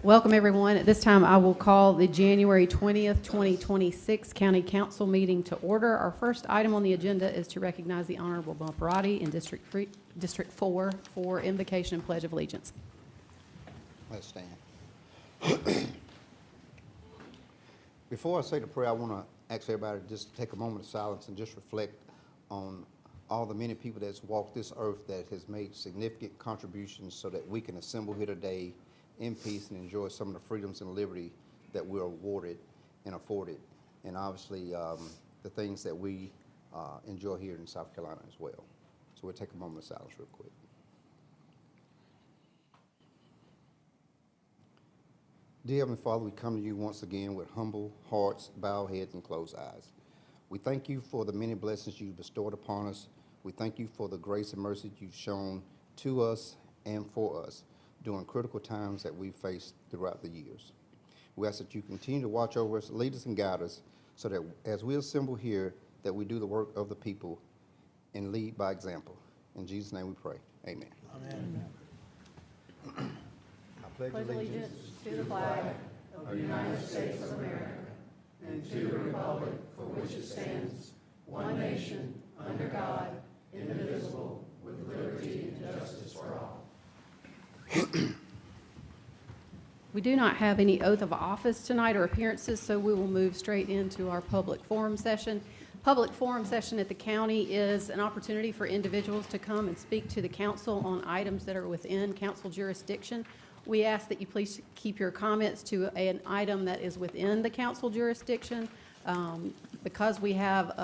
Welcome, everyone. At this time, I will call the January 20th, 2026 County Council meeting to order. Our first item on the agenda is to recognize the Honorable Bumparati in District 4 for invocation and pledge of allegiance. Let's stand. Before I say the prayer, I want to ask everybody to just take a moment of silence and just reflect on all the many people that's walked this earth that has made significant contributions so that we can assemble here today in peace and enjoy some of the freedoms and liberty that we're awarded and afforded, and obviously the things that we enjoy here in South Carolina as well. So we'll take a moment of silence real quick. Dear Heavenly Father, we come to you once again with humble hearts, bowed heads, and closed eyes. We thank you for the many blessings you've bestowed upon us. We thank you for the grace and mercy you've shown to us and for us during critical times that we've faced throughout the years. We ask that you continue to watch over us, lead us, and guide us so that as we assemble here, that we do the work of the people and lead by example. In Jesus' name we pray. Amen. Amen. I pledge Allegiance to the flag of the United States of America and to the republic for which it stands, one nation, under God, indivisible, with liberty and justice for all. We do not have any oath of office tonight or appearances, so we will move straight into our public forum session. Public forum session at the county is an opportunity for individuals to come and speak to the council on items that are within council jurisdiction. We ask that you please keep your comments to an item that is within the council jurisdiction. Because we have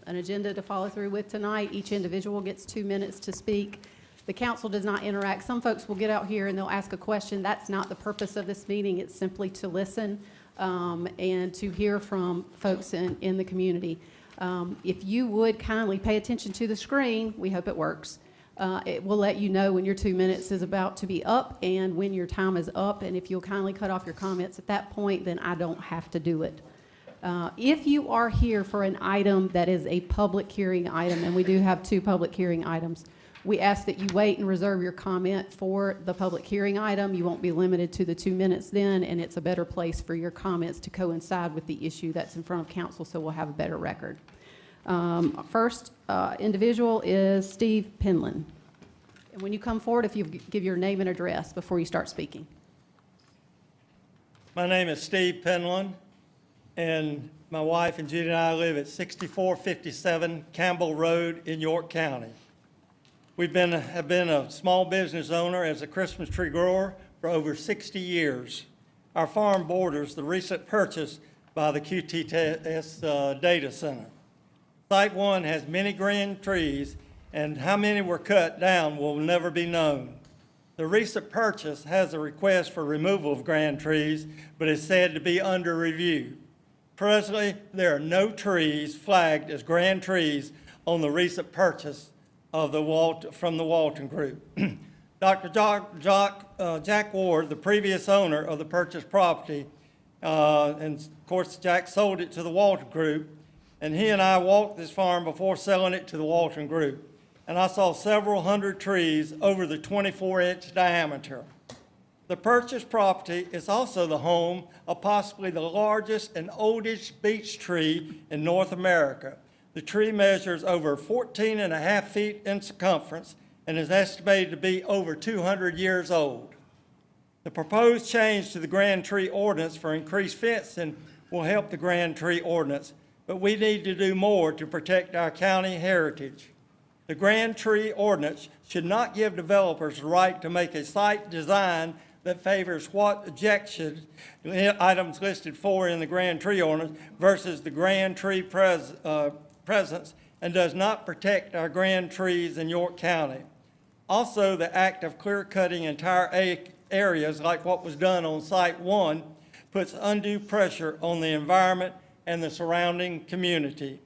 an agenda to follow through with tonight, each individual gets 2 minutes to speak. The council does not interact. Some folks will get out here and they'll ask a question. That's not the purpose of this meeting. It's simply to listen and to hear from folks in the community. If you would kindly pay attention to the screen, we hope it works. It will let you know when your 2 minutes is about to be up and when your time is up. And if you'll kindly cut off your comments at that point, then I don't have to do it. If you are here for an item that is a public hearing item, and we do have 2 public hearing items, we ask that you wait and reserve your comment for the public hearing item. You won't be limited to the 2 minutes then, and it's a better place for your comments to coincide with the issue that's in front of council, so we'll have a better record. First individual is Steve Penland. And when you come forward, if you give your name and address before you start speaking. My name is Steve Penland, and my wife and Judy and I live at 6457 Campbell Road in York County. We have been a small business owner as a Christmas tree grower for over 60 years. Our farm borders the recent purchase by the QTS data center. Site 1 has many grand trees, and how many were cut down will never be known. The recent purchase has a request for removal of grand trees, but is said to be under review. Presently, there are no trees flagged as grand trees on the recent purchase of from the Walton Group. Dr. Jack Ward, the previous owner of the purchased property, and of course Jack sold it to the Walton Group, and he and I walked this farm before selling it to the Walton Group, and I saw several hundred trees over the 24-inch diameter. The purchased property is also the home of possibly the largest and oldest beech tree in North America. The tree measures over 14.5 feet in circumference and is estimated to be over 200 years old. The proposed change to the grand tree ordinance for increased fencing will help the grand tree ordinance, but we need to do more to protect our county heritage. The grand tree ordinance should not give developers the right to make a site design that favors what objection items listed for in the grand tree ordinance versus the grand tree presence and does not protect our grand trees in York County. Also, the act of clear-cutting entire areas like what was done on Site 1 puts undue pressure on the environment and the surrounding community.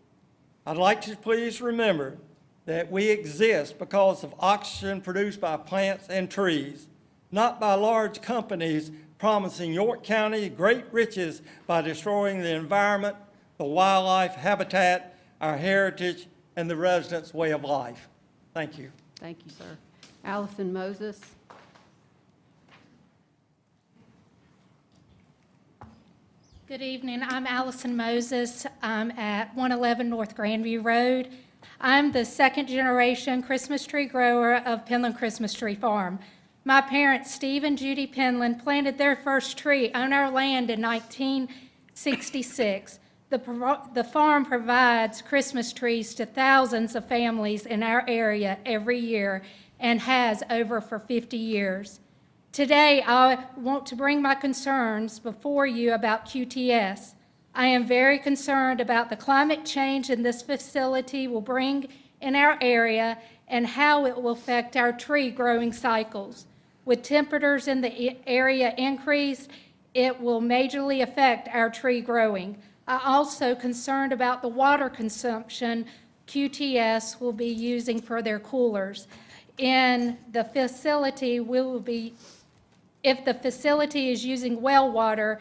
I'd like to please remember that we exist because of oxygen produced by plants and trees, not by large companies promising York County great riches by destroying the environment, the wildlife habitat, our heritage, and the residents' way of life. Thank you. Thank you, sir. Allison Moses. Good evening. I'm Allison Moses. I'm at 111 North Grandview Road. I'm the second generation Christmas tree grower of Penland Christmas Tree Farm. My parents, Steve and Judy Penland, planted their first tree on our land in 1966. The farm provides Christmas trees to thousands of families in our area every year and has over for 50 years. Today, I want to bring my concerns before you about QTS. I am very concerned about the climate change in this facility will bring in our area and how it will affect our tree growing cycles. With temperatures in the area increased, it will majorly affect our tree growing. I'm also concerned about the water consumption QTS will be using for their coolers. In the facility, if the facility is using well water,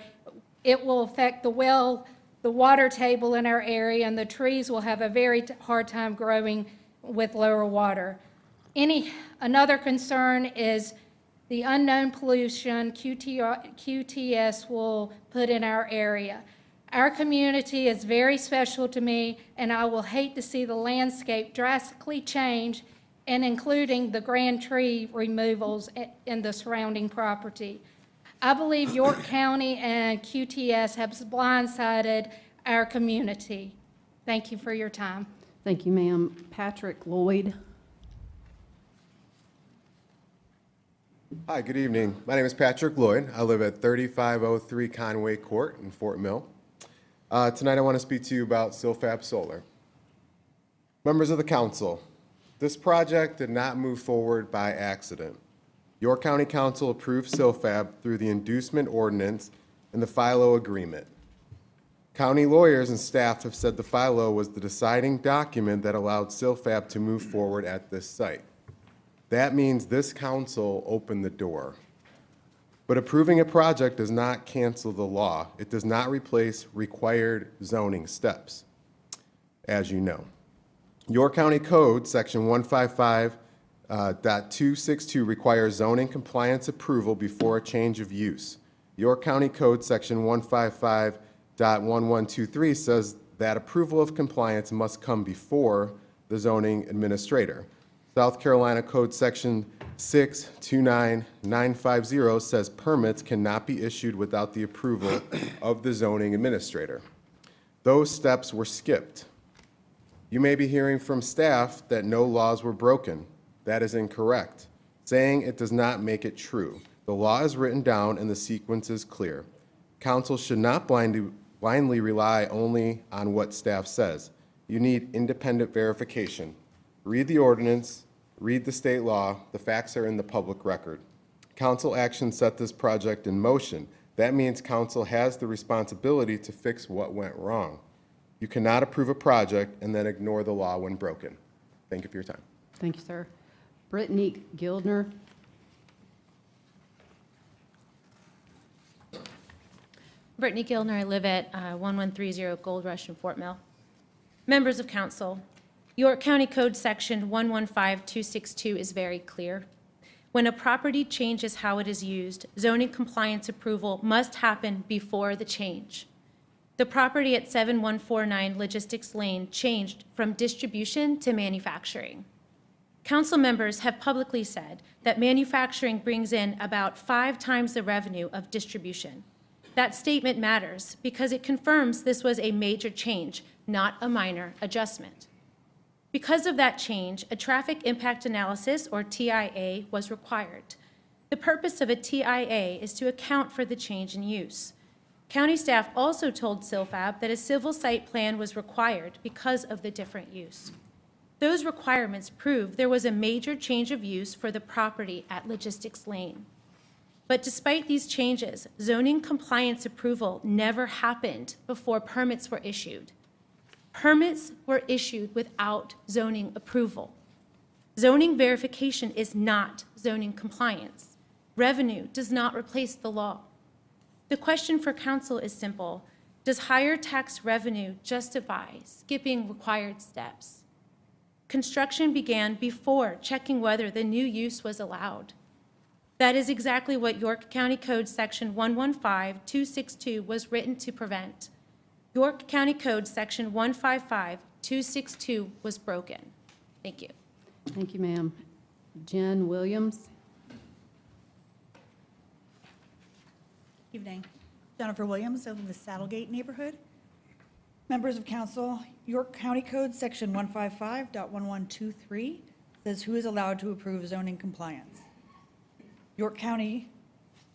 it will affect the water table in our area, and the trees will have a very hard time growing with lower water. Another concern is the unknown pollution QTS will put in our area. Our community is very special to me, and I will hate to see the landscape drastically change, and including the grand tree removals in the surrounding property. I believe York County and QTS have blindsided our community. Thank you for your time. Thank you, ma'am. Patrick Lloyd. Hi, good evening. My name is Patrick Lloyd. I live at 3503 Conway Court in Fort Mill. Tonight I want to speak to you about Silfab Solar. Members of the council, this project did not move forward by accident. York County Council approved Silfab through the inducement ordinance and the FILO agreement. County lawyers and staff have said the FILO was the deciding document that allowed Silfab to move forward at this site. That means this council opened the door. But approving a project does not cancel the law. It does not replace required zoning steps, as you know. York County Code, Section 155.262 requires zoning compliance approval before a change of use. York County Code, Section 155.1123 says that approval of compliance must come before the zoning administrator. South Carolina Code Section 629950 says permits cannot be issued without the approval of the zoning administrator. Those steps were skipped. You may be hearing from staff that no laws were broken. That is incorrect. Saying it does not make it true. The law is written down and the sequence is clear. Council should not blindly rely only on what staff says. You need independent verification. Read the ordinance, read the state law, the facts are in the public record. Council action set this project in motion. That means council has the responsibility to fix what went wrong. You cannot approve a project and then ignore the law when broken. Thank you for your time. Thank you, sir. Brittany Gildner. Brittany Gilner, I live at 1130 Gold Rush in Fort Mill. Members of council, York County Code Section 115262 is very clear. When a property changes how it is used, zoning compliance approval must happen before the change. The property at 7149 Logistics Lane changed from distribution to manufacturing. Council members have publicly said that manufacturing brings in about 5 times the revenue of distribution. That statement matters because it confirms this was a major change, not a minor adjustment. Because of that change, a traffic impact analysis, or TIA, was required. The purpose of a TIA is to account for the change in use. County staff also told Silfab that a civil site plan was required because of the different use. Those requirements prove there was a major change of use for the property at Logistics Lane. But despite these changes, zoning compliance approval never happened before permits were issued. Permits were issued without zoning approval. Zoning verification is not zoning compliance. Revenue does not replace the law. The question for council is simple. Does higher tax revenue justify skipping required steps? Construction began before checking whether the new use was allowed. That is exactly what York County Code Section 115262 was written to prevent. York County Code Section 155262 was broken. Thank you. Thank you, ma'am. Jen Williams. Evening. Jennifer Williams, I live in the Saddlegate neighborhood. Members of council, York County Code, Section 155.1123 says who is allowed to approve zoning compliance. York County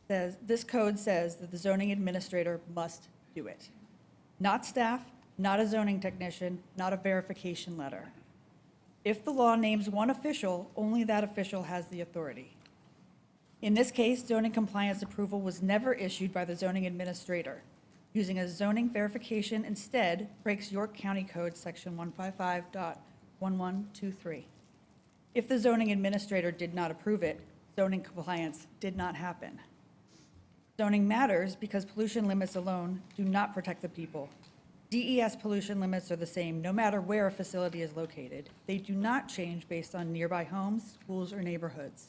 says, this code says that the zoning administrator must do it. Not staff, not a zoning technician, not a verification letter. If the law names one official, only that official has the authority. In this case, zoning compliance approval was never issued by the zoning administrator. Using a zoning verification instead breaks York County Code Section 155.1123. If the zoning administrator did not approve it, zoning compliance did not happen. Zoning matters because pollution limits alone do not protect the people. DES pollution limits are the same no matter where a facility is located. They do not change based on nearby homes, schools, or neighborhoods.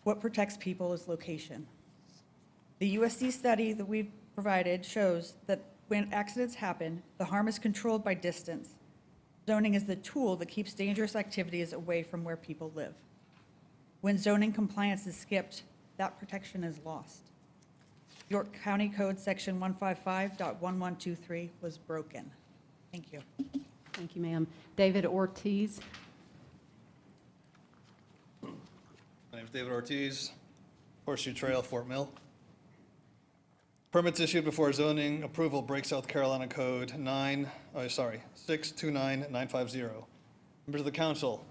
What protects people is location. The USC study that we've provided shows that when accidents happen, the harm is controlled by distance. Zoning is the tool that keeps dangerous activities away from where people live. When zoning compliance is skipped, that protection is lost. York County Code Section 155.1123 was broken. Thank you. Thank you, ma'am. David Ortiz. My name is David Ortiz, Horseshoe Trail, Fort Mill. Permits issued before zoning approval break South Carolina Code 629950. Members of the council,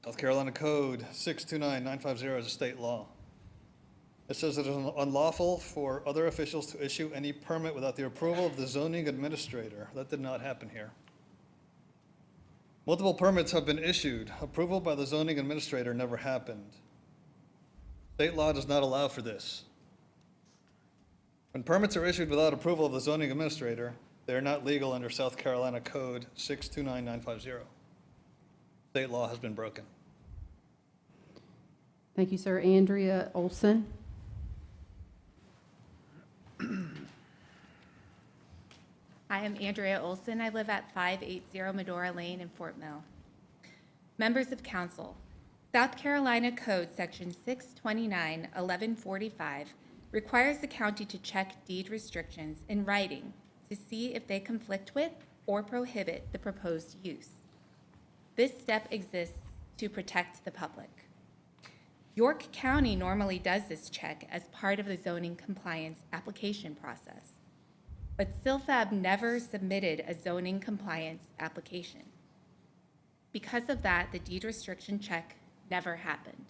South Carolina Code 629950 is a state law. It says that it is unlawful for other officials to issue any permit without the approval of the zoning administrator. That did not happen here. Multiple permits have been issued. Approval by the zoning administrator never happened. State law does not allow for this. When permits are issued without approval of the zoning administrator, they are not legal under South Carolina Code 629950. State law has been broken. Thank you, sir. Andrea Olson. Hi, I'm Andrea Olson. I live at 580 Medora Lane in Fort Mill. Members of council, South Carolina Code Section 629-1145 requires the county to check deed restrictions in writing to see if they conflict with or prohibit the proposed use. This step exists to protect the public. York County normally does this check as part of the zoning compliance application process, but SILFAB never submitted a zoning compliance application. Because of that, the deed restriction check never happened.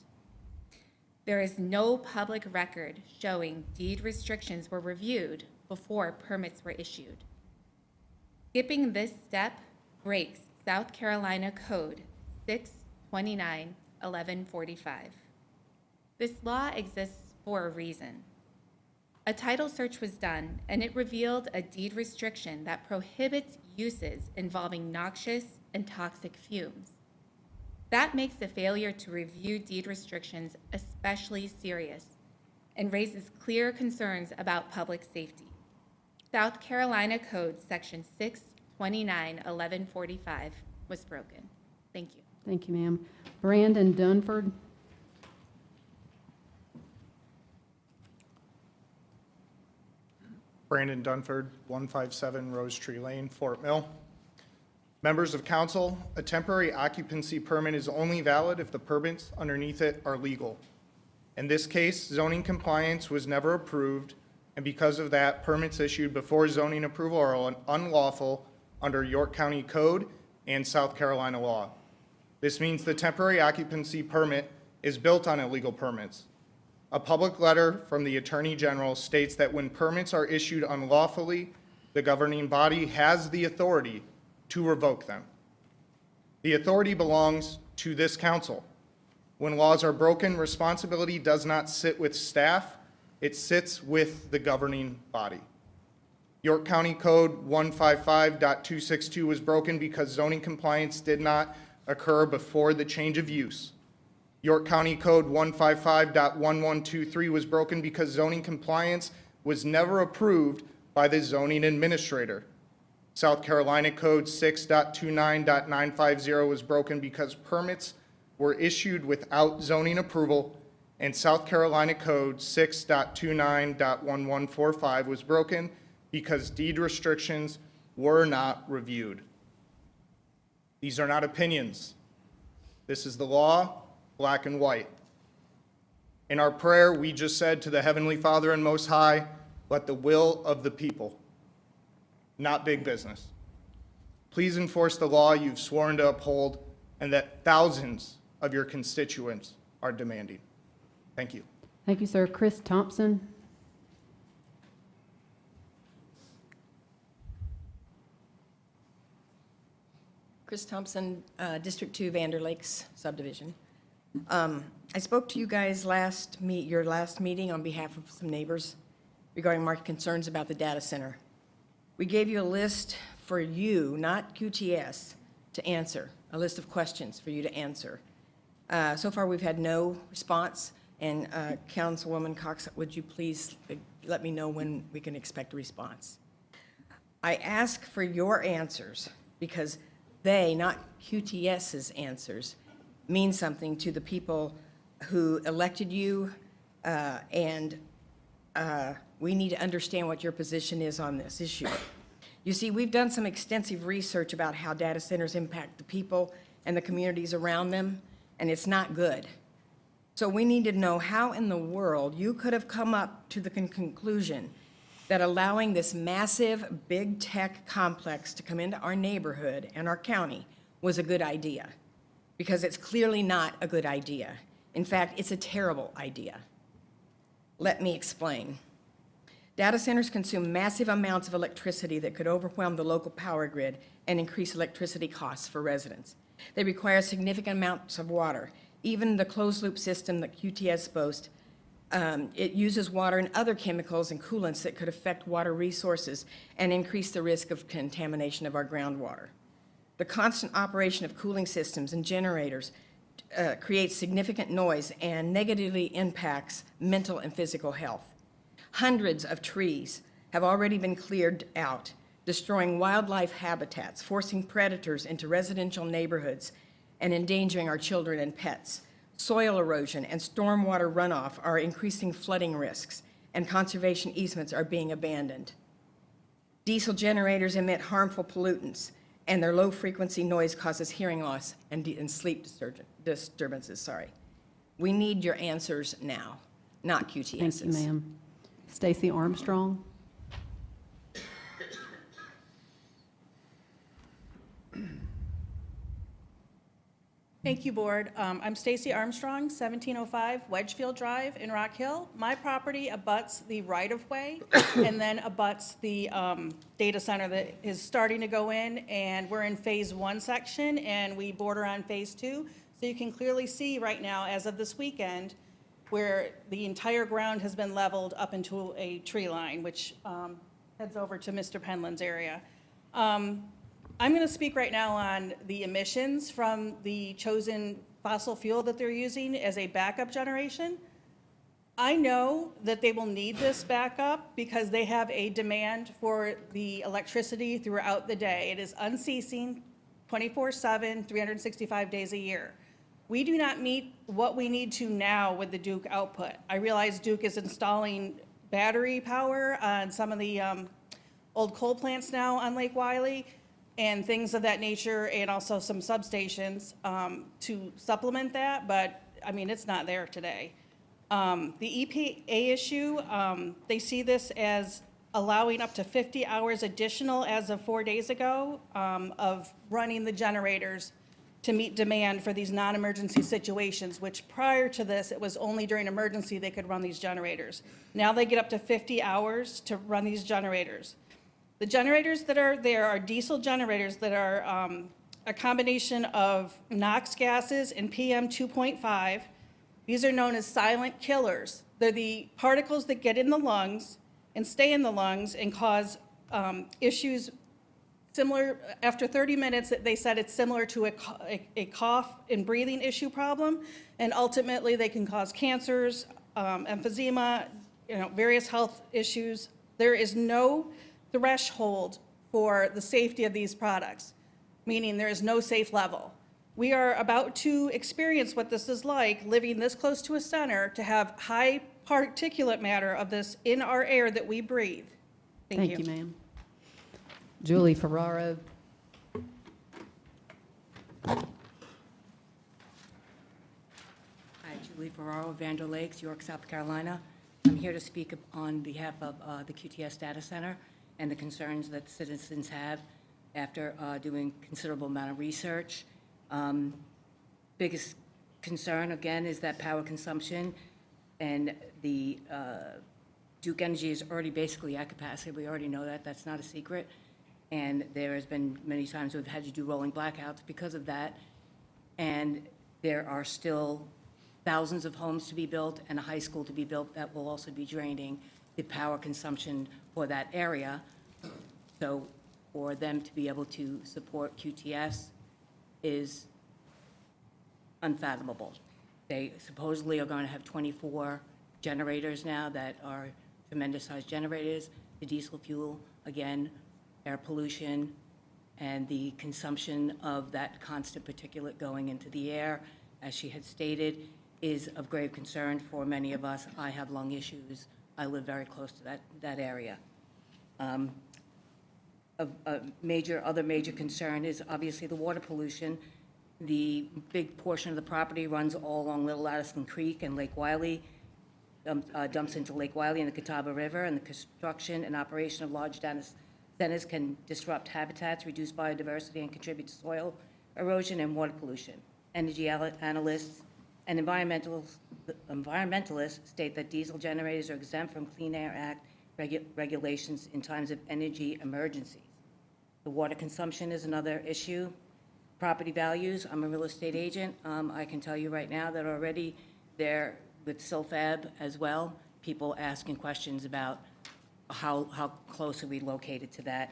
There is no public record showing deed restrictions were reviewed before permits were issued. Skipping this step breaks South Carolina Code 629-1145. This law exists for a reason. A title search was done, and it revealed a deed restriction that prohibits uses involving noxious and toxic fumes. That makes the failure to review deed restrictions especially serious and raises clear concerns about public safety. South Carolina Code Section 629-1145 was broken. Thank you. Thank you, ma'am. Brandon Dunford. Brandon Dunford, 157 Rose Tree Lane, Fort Mill. Members of council, a temporary occupancy permit is only valid if the permits underneath it are legal. In this case, zoning compliance was never approved, and because of that, permits issued before zoning approval are unlawful under York County Code and South Carolina law. This means the temporary occupancy permit is built on illegal permits. A public letter from the Attorney General states that when permits are issued unlawfully, the governing body has the authority to revoke them. The authority belongs to this council. When laws are broken, responsibility does not sit with staff, it sits with the governing body. York County Code 155.262 was broken because zoning compliance did not occur before the change of use. York County Code 155.1123 was broken because zoning compliance was never approved by the zoning administrator. South Carolina Code 6.29.950 was broken because permits were issued without zoning approval, and South Carolina Code 6.29.1145 was broken because deed restrictions were not reviewed. These are not opinions. This is the law, black and white. In our prayer, we just said to the Heavenly Father and Most High, let the will of the people, not big business. Please enforce the law you've sworn to uphold and that thousands of your constituents are demanding. Thank you. Thank you, sir. Chris Thompson. Chris Thompson, District 2, Vander Lakes subdivision. I spoke to you guys your last meeting on behalf of some neighbors regarding market concerns about the data center. We gave you a list for you, not QTS, to answer, a list of questions for you to answer. So far, we've had no response, and Councilwoman Cox, would you please let me know when we can expect a response? I ask for your answers because they, not QTS's answers, mean something to the people who elected you, and we need to understand what your position is on this issue. You see, we've done some extensive research about how data centers impact the people and the communities around them, and it's not good. So we need to know how in the world you could have come up to the conclusion that allowing this massive big tech complex to come into our neighborhood and our county was a good idea, because it's clearly not a good idea. In fact, it's a terrible idea. Let me explain. Data centers consume massive amounts of electricity that could overwhelm the local power grid and increase electricity costs for residents. They require significant amounts of water. Even the closed-loop system that QTS boasts, it uses water and other chemicals and coolants that could affect water resources and increase the risk of contamination of our groundwater. The constant operation of cooling systems and generators creates significant noise and negatively impacts mental and physical health. Hundreds of trees have already been cleared out, destroying wildlife habitats, forcing predators into residential neighborhoods, and endangering our children and pets. Soil erosion and stormwater runoff are increasing flooding risks, and conservation easements are being abandoned. Diesel generators emit harmful pollutants, and their low-frequency noise causes hearing loss and sleep disturbances. We need your answers now, not QTS's. Thank you, ma'am. Stacey Armstrong. Thank you, Board. I'm Stacey Armstrong, 1705 Wedgefield Drive in Rock Hill. My property abuts the right-of-way and then abuts the data center that is starting to go in, and we're in Phase 1 section, and we border on Phase 2. So you can clearly see right now, as of this weekend, where the entire ground has been leveled up into a tree line, which heads over to Mr. Penland's area. I'm going to speak right now on the emissions from the chosen fossil fuel that they're using as a backup generation. I know that they will need this backup because they have a demand for the electricity throughout the day. It is unceasing, 24/7, 365 days a year. We do not meet what we need to now with the Duke output. I realize Duke is installing battery power on some of the old coal plants now on Lake Wylie, and things of that nature, and also some substations to supplement that, but I mean, it's not there today. The EPA issue, they see this as allowing up to 50 hours additional as of 4 days ago of running the generators to meet demand for these non-emergency situations, which prior to this, it was only during emergency they could run these generators. Now they get up to 50 hours to run these generators. The generators that are there are diesel generators that are a combination of NOx gases and PM 2.5. These are known as silent killers. They're the particles that get in the lungs and stay in the lungs and cause issues similar, after 30 minutes, they said it's similar to a cough and breathing issue problem, and ultimately they can cause cancers, emphysema, various health issues. There is no threshold for the safety of these products, meaning there is no safe level. We are about to experience what this is like, living this close to a center, to have high particulate matter of this in our air that we breathe. Thank you, ma'am. Julie Ferraro. Hi, Julie Ferraro, Vandal Lakes, York, South Carolina. I'm here to speak on behalf of the QTS Data Center and the concerns that citizens have after doing considerable amount of research. Biggest concern, again, is that power consumption, and the Duke Energy is already basically at capacity. We already know that. That's not a secret. And there has been many times we've had to do rolling blackouts because of that. And there are still thousands of homes to be built and a high school to be built that will also be draining the power consumption for that area. So for them to be able to support QTS is unfathomable. They supposedly are going to have 24 generators now that are tremendous sized generators. The diesel fuel, again, air pollution, and the consumption of that constant particulate going into the air, as she had stated, is of grave concern for many of us. I have lung issues. I live very close to that area. Other major concern is obviously the water pollution. The big portion of the property runs all along Little Addison Creek and Lake Wiley, dumps into Lake Wiley and the Catawba River, and the construction and operation of large data centers can disrupt habitats, reduce biodiversity, and contribute to soil erosion and water pollution. Energy analysts and environmentalists state that diesel generators are exempt from Clean Air Act regulations in times of energy emergencies. The water consumption is another issue. Property values, I'm a real estate agent. I can tell you right now that already there, with SILFAB as well, people asking questions about how close are we located to that.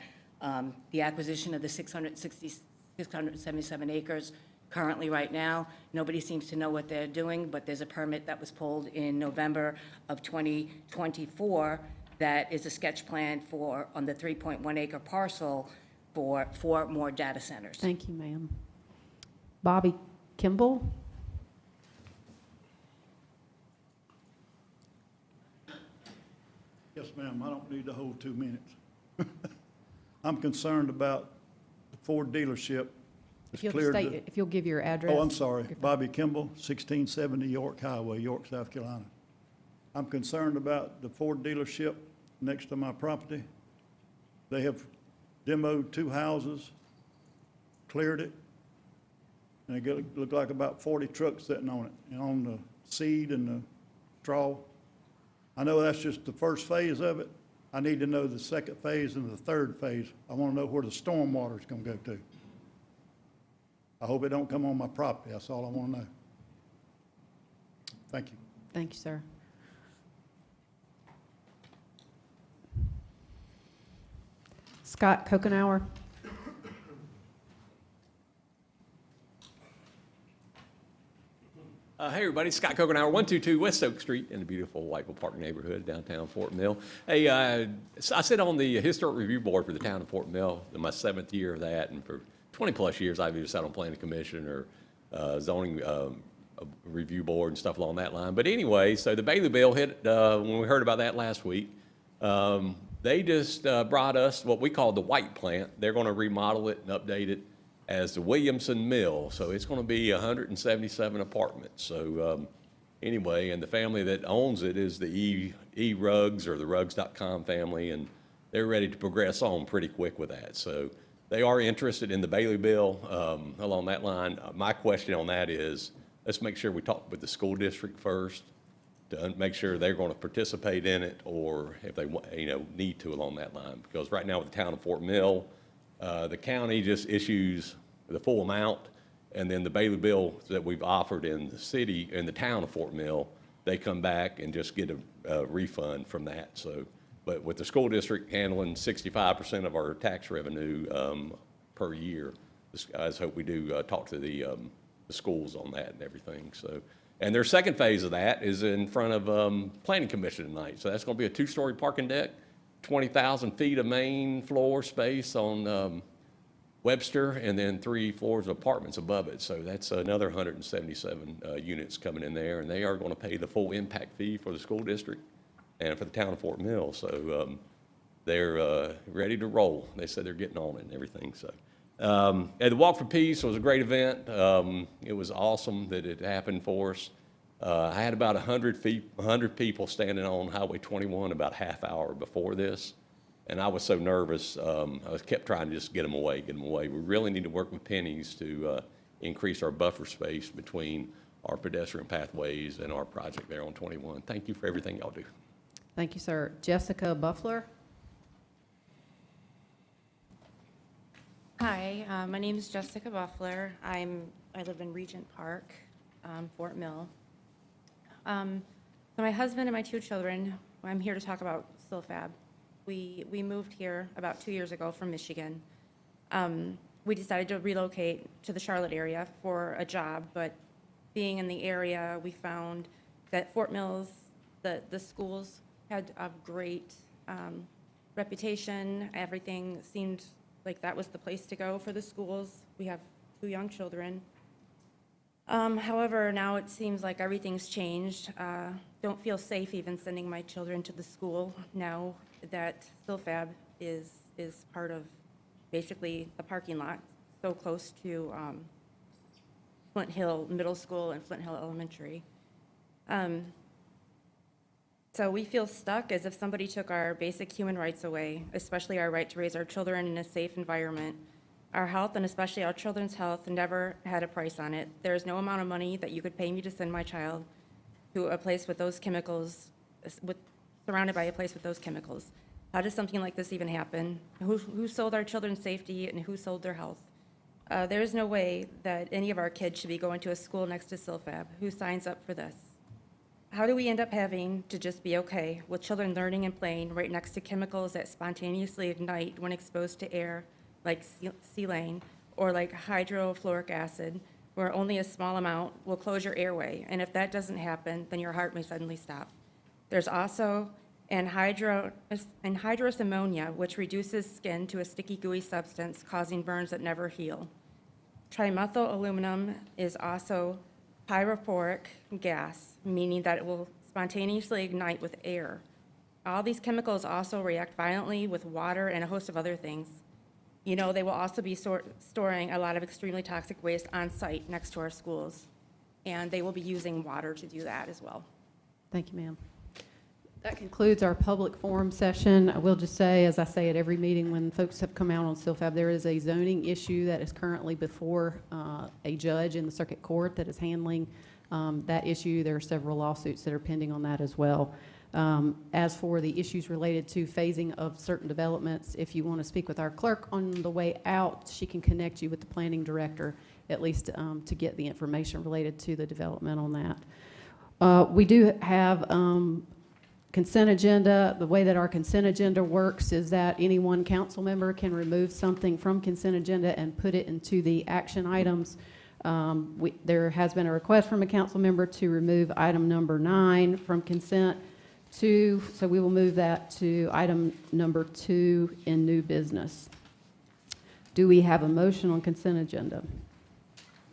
The acquisition of the 677 acres currently right now, nobody seems to know what they're doing, but there's a permit that was pulled in November of 2024 that is a sketch plan on the 3.1 acre parcel for 4 more data centers. Thank you, ma'am. Bobby Kimball. Yes, ma'am, I don't need the whole 2 minutes. I'm concerned about the Ford dealership. If you'll give your address. Oh, I'm sorry, Bobby Kimball, 1670 York Highway, York, South Carolina. I'm concerned about the Ford dealership next to my property. They have demoed 2 houses, cleared it, and they look like about 40 trucks sitting on it, and on the seed and the straw. I know that's just the first phase of it. I need to know the second phase and the third phase. I want to know where the storm water is going to go to. I hope it don't come on my property. That's all I want to know. Thank you. Thank you, sir. Scott Kokenauer. Hey, everybody, Scott Kokenauer, 122 West Oak Street in the beautiful Whiteville Park neighborhood, downtown Fort Mill. Hey, I sit on the Historic Review Board for the town of Fort Mill, in my 7th year of that, and for 20-plus years, I've either sat on Planning Commission or zoning review board and stuff along that line. But anyway, so the Bailey bill hit, when we heard about that last week, they just brought us what we call the White Plant. They're going to remodel it and update it as the Williamson Mill. So it's going to be 177 apartments. So anyway, and the family that owns it is the E-Rugs or the Rugs.com family, and they're ready to progress on pretty quick with that. So they are interested in the Bailey bill along that line. My question on that is, let's make sure we talk with the school district first to make sure they're going to participate in it, or if they need to along that line. Because right now with the town of Fort Mill, the county just issues the full amount, and then the Bailey bill that we've offered in the city, in the town of Fort Mill, they come back and just get a refund from that. So But with the school district handling 65% of our tax revenue per year, I just hope we do talk to the schools on that and everything. So, and their second phase of that is in front of Planning Commission tonight. So that's going to be a 2-story parking deck, 20,000 feet of main floor space on Webster, and then 3 floors of apartments above it. So that's another 177 units coming in there, and they are going to pay the full impact fee for the school district and for the town of Fort Mill. So they're ready to roll. They said they're getting on it and everything. So and the Walk for Peace was a great event. It was awesome that it happened for us. I had about 100 people standing on Highway 21 about a half hour before this. And I was so nervous, I kept trying to just get them away. We really need to work with pennies to increase our buffer space between our pedestrian pathways and our project there on 21. Thank you for everything y'all do. Thank you, sir. Jessica Buffler. Hi, my name is Jessica Buffler. I live in Regent Park, Fort Mill. So my husband and my 2 children, I'm here to talk about SilFab. We moved here about 2 years ago from Michigan. We decided to relocate to the Charlotte area for a job, but being in the area, we found that Fort Mills, the schools had a great reputation. Everything seemed like that was the place to go for the schools. We have 2 young children. However, now it seems like everything's changed. Don't feel safe even sending my children to the school now that SilFab is part of basically the parking lot, so close to Flint Hill Middle School and Flint Hill Elementary. So we feel stuck as if somebody took our basic human rights away, especially our right to raise our children in a safe environment. Our health, and especially our children's health, never had a price on it. There is no amount of money that you could pay me to send my child to a place with those chemicals, surrounded by a place with those chemicals. How does something like this even happen? Who sold our children's safety and who sold their health? There is no way that any of our kids should be going to a school next to SilFab. Who signs up for this? How do we end up having to just be okay with children learning and playing right next to chemicals that spontaneously ignite when exposed to air, like silane or like hydrofluoric acid, where only a small amount will close your airway, and if that doesn't happen, then your heart may suddenly stop. There's also anhydrous ammonia, which reduces skin to a sticky, gooey substance, causing burns that never heal. Trimethyl aluminum is also pyrophoric gas, meaning that it will spontaneously ignite with air. All these chemicals also react violently with water and a host of other things. You know, they will also be storing a lot of extremely toxic waste on site next to our schools, and they will be using water to do that as well. Thank you, ma'am. That concludes our public forum session. I will just say, as I say at every meeting when folks have come out on SilFab, there is a zoning issue that is currently before a judge in the circuit court that is handling that issue. There are several lawsuits that are pending on that as well. As for the issues related to phasing of certain developments, if you want to speak with our clerk on the way out, she can connect you with the planning director, at least to get the information related to the development on that. We do have consent agenda. The way that our consent agenda works is that any one council member can remove something from consent agenda and put it into the action items. There has been a request from a council member to remove item number 9 from consent so we will move that to item number 2 in new business. Do we have a motion on consent agenda?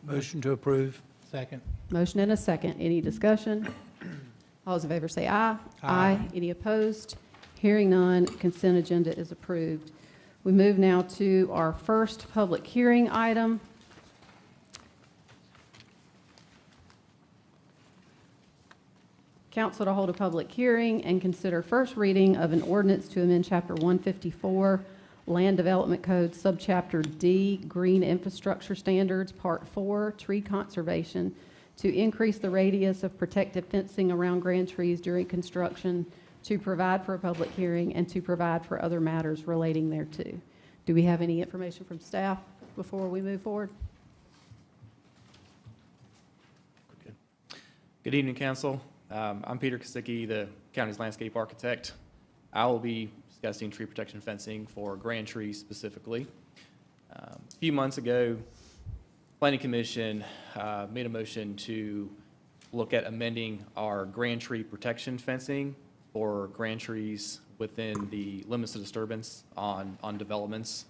Motion to approve. Second. Motion and a second. Any discussion? All those in favor say aye. Aye. Any opposed? Hearing none, consent agenda is approved. We move now to our first public hearing item. Council to hold a public hearing and consider first reading of an ordinance to amend Chapter 154, Land Development Code, Subchapter D, Green Infrastructure Standards, Part 4, Tree Conservation, to increase the radius of protective fencing around grand trees during construction, to provide for a public hearing, and to provide for other matters relating thereto. Do we have any information from staff before we move forward? Good evening, Council. I'm Peter Kosicki, the county's landscape architect. I will be discussing tree protection fencing for grand trees specifically. A few months ago, Planning Commission made a motion to look at amending our grand tree protection fencing for grand trees within the limits of disturbance on developments.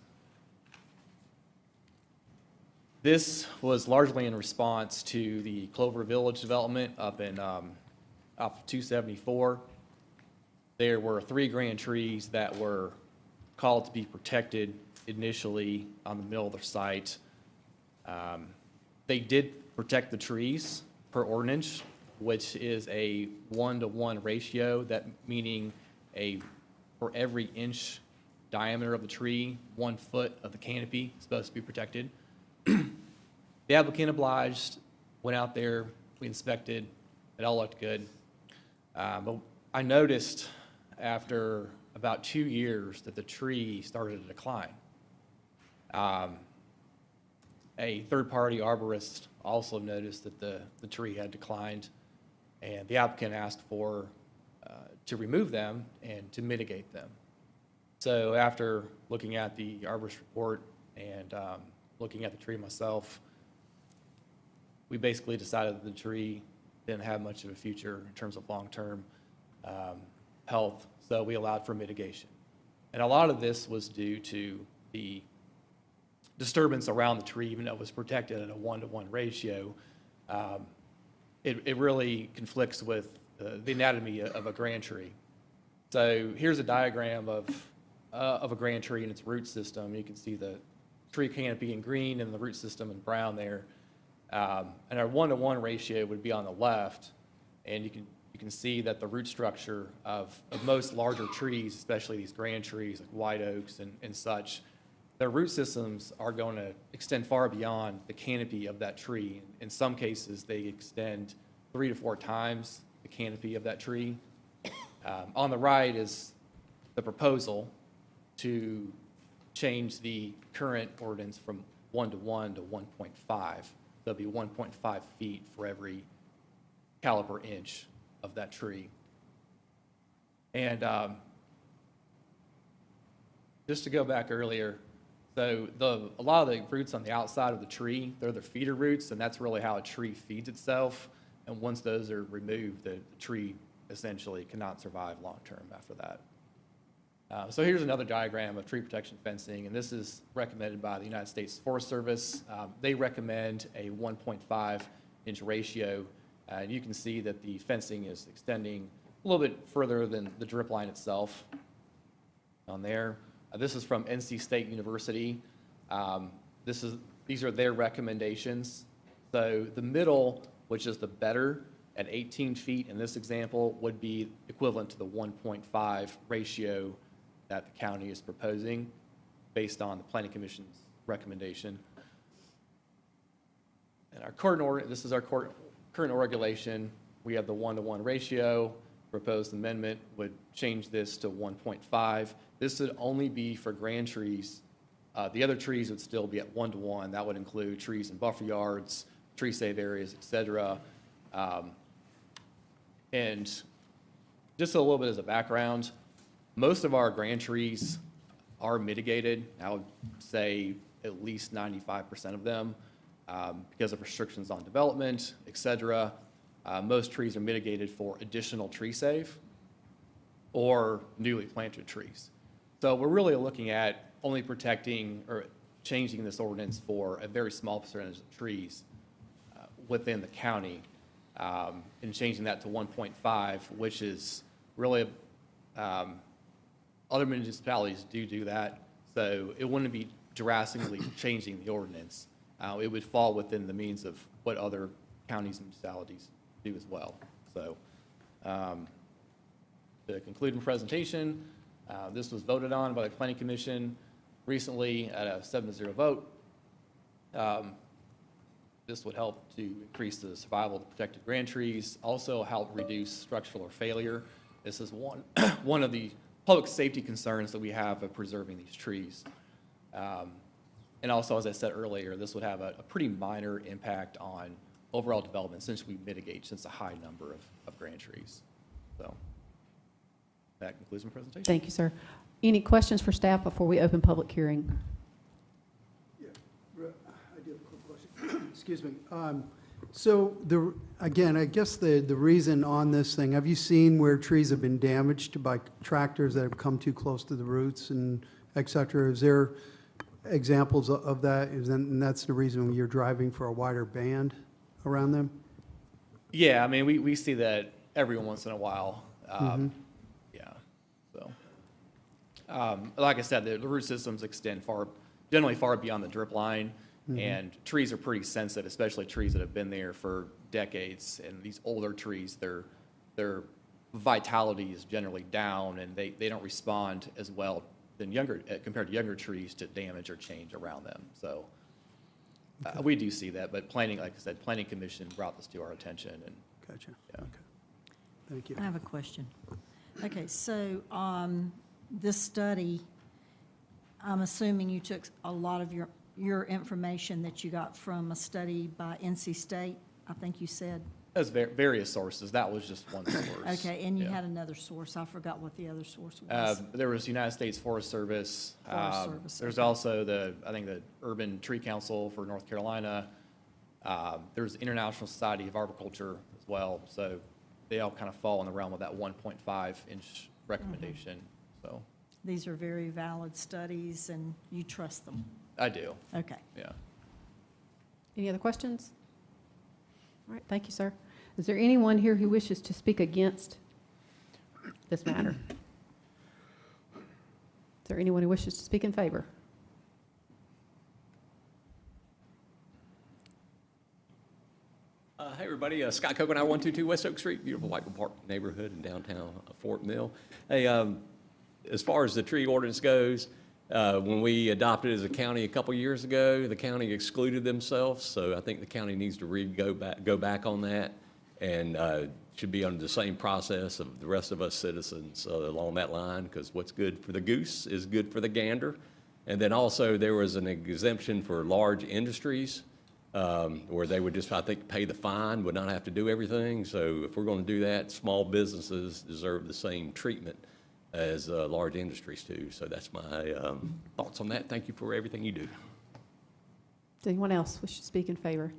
This was largely in response to the Clover Village development up in, off 274. There were 3 grand trees that were called to be protected initially on the middle of the site. They did protect the trees per ordinance, which is a 1-to-1 ratio, that meaning for every inch diameter of the tree, 1 foot of the canopy is supposed to be protected. The applicant obliged, went out there, we inspected, it all looked good. But I noticed after about 2 years that the tree started to decline. A third-party arborist also noticed that the tree had declined, and the applicant asked for to remove them and to mitigate them. So after looking at the arborist report and looking at the tree myself, we basically decided that the tree didn't have much of a future in terms of long-term health, so we allowed for mitigation. And a lot of this was due to the disturbance around the tree, even though it was protected at a 1-to-1 ratio. It really conflicts with the anatomy of a grand tree. So here's a diagram of a grand tree and its root system. You can see the tree canopy in green and the root system in brown there. And our 1-to-1 ratio would be on the left, and you can see that the root structure of most larger trees, especially these grand trees like white oaks and such, their root systems are going to extend far beyond the canopy of that tree. In some cases, they extend 3 to 4 times the canopy of that tree. On the right is the proposal to change the current ordinance from 1-to-1 to 1.5. There'll be 1.5 feet for every caliber inch of that tree. And just to go back earlier, so a lot of the roots on the outside of the tree, they're the feeder roots, and that's really how a tree feeds itself. And once those are removed, the tree essentially cannot survive long-term after that. So here's another diagram of tree protection fencing, and this is recommended by the United States Forest Service. They recommend a 1.5-inch ratio. And you can see that the fencing is extending a little bit further than the drip line itself on there. This is from NC State University. These are their recommendations. So the middle, which is the better, at 18 feet in this example, would be equivalent to the 1.5 ratio that the county is proposing based on the Planning Commission's recommendation. And our current this is our current regulation. We have the 1-to-1 ratio. Proposed amendment would change this to 1.5. This would only be for grand trees. The other trees would still be at 1-to-1. That would include trees in buffer yards, tree save areas, et cetera. And just a little bit as a background, most of our grand trees are mitigated. I would say at least 95% of them because of restrictions on development, et cetera. Most trees are mitigated for additional tree save or newly planted trees. So we're really looking at only protecting or changing this ordinance for a very small percentage of trees within the county and changing that to 1.5, which is really, other municipalities do that. So it wouldn't be drastically changing the ordinance. It would fall within the means of what other counties and municipalities do as well. So to conclude my presentation, this was voted on by the Planning Commission recently at a 7-0 vote. This would help to increase the survival of the protected grand trees, also help reduce structural failure. This is one of the public safety concerns that we have of preserving these trees. And also, as I said earlier, this would have a pretty minor impact on overall development since we mitigate since a high number of grand trees. So That concludes my presentation. Thank you, sir. Any questions for staff before we open public hearing? I do have a quick question. Excuse me. So again, I guess the reason on this thing, have you seen where trees have been damaged by tractors that have come too close to the roots and et cetera? Is there examples of that? And that's the reason you're driving for a wider band around them? Yeah, I mean, we see that every once in a while. Yeah, so. Like I said, the root systems extend generally far beyond the drip line, and trees are pretty sensitive, especially trees that have been there for decades. And these older trees, their vitality is generally down, and they don't respond as well than compared to younger trees to damage or change around them. So we do see that, but planning, like I said, Planning Commission brought this to our attention. And Gotcha. yeah. Okay. Thank you. I have a question. Okay, so this study, I'm assuming you took a lot of your information that you got from a study by NC State, I think you said? There's various sources. That was just one source. Okay, and you Yeah. had another source. I forgot what the other source was. There was United States Forest Service. There's also I think the Urban Tree Council for North Carolina. There's International Society of Arboriculture as well. So they all kind of fall in the realm of that 1.5-inch recommendation. So These are very valid studies, and you trust them? I do. Okay. Yeah. Any other questions? All right, thank you, sir. Is there anyone here who wishes to speak against this matter? Is there anyone who wishes to speak in favor? Hey, everybody, Scott Coconut, 122 West Oak Street, beautiful Whiteville Park neighborhood in downtown Fort Mill. Hey, as far as the tree ordinance goes, when we adopted as a county a couple years ago, the county excluded themselves, so I think the county needs to go back on that, and should be under the same process of the rest of us citizens along that line, because what's good for the goose is good for the gander. And then also there was an exemption for large industries, where they would just, I think, pay the fine, would not have to do everything. So if we're going to do that, small businesses deserve the same treatment as large industries do. So that's my thoughts on that. Thank you for everything you do. Does anyone else wish to speak in favor?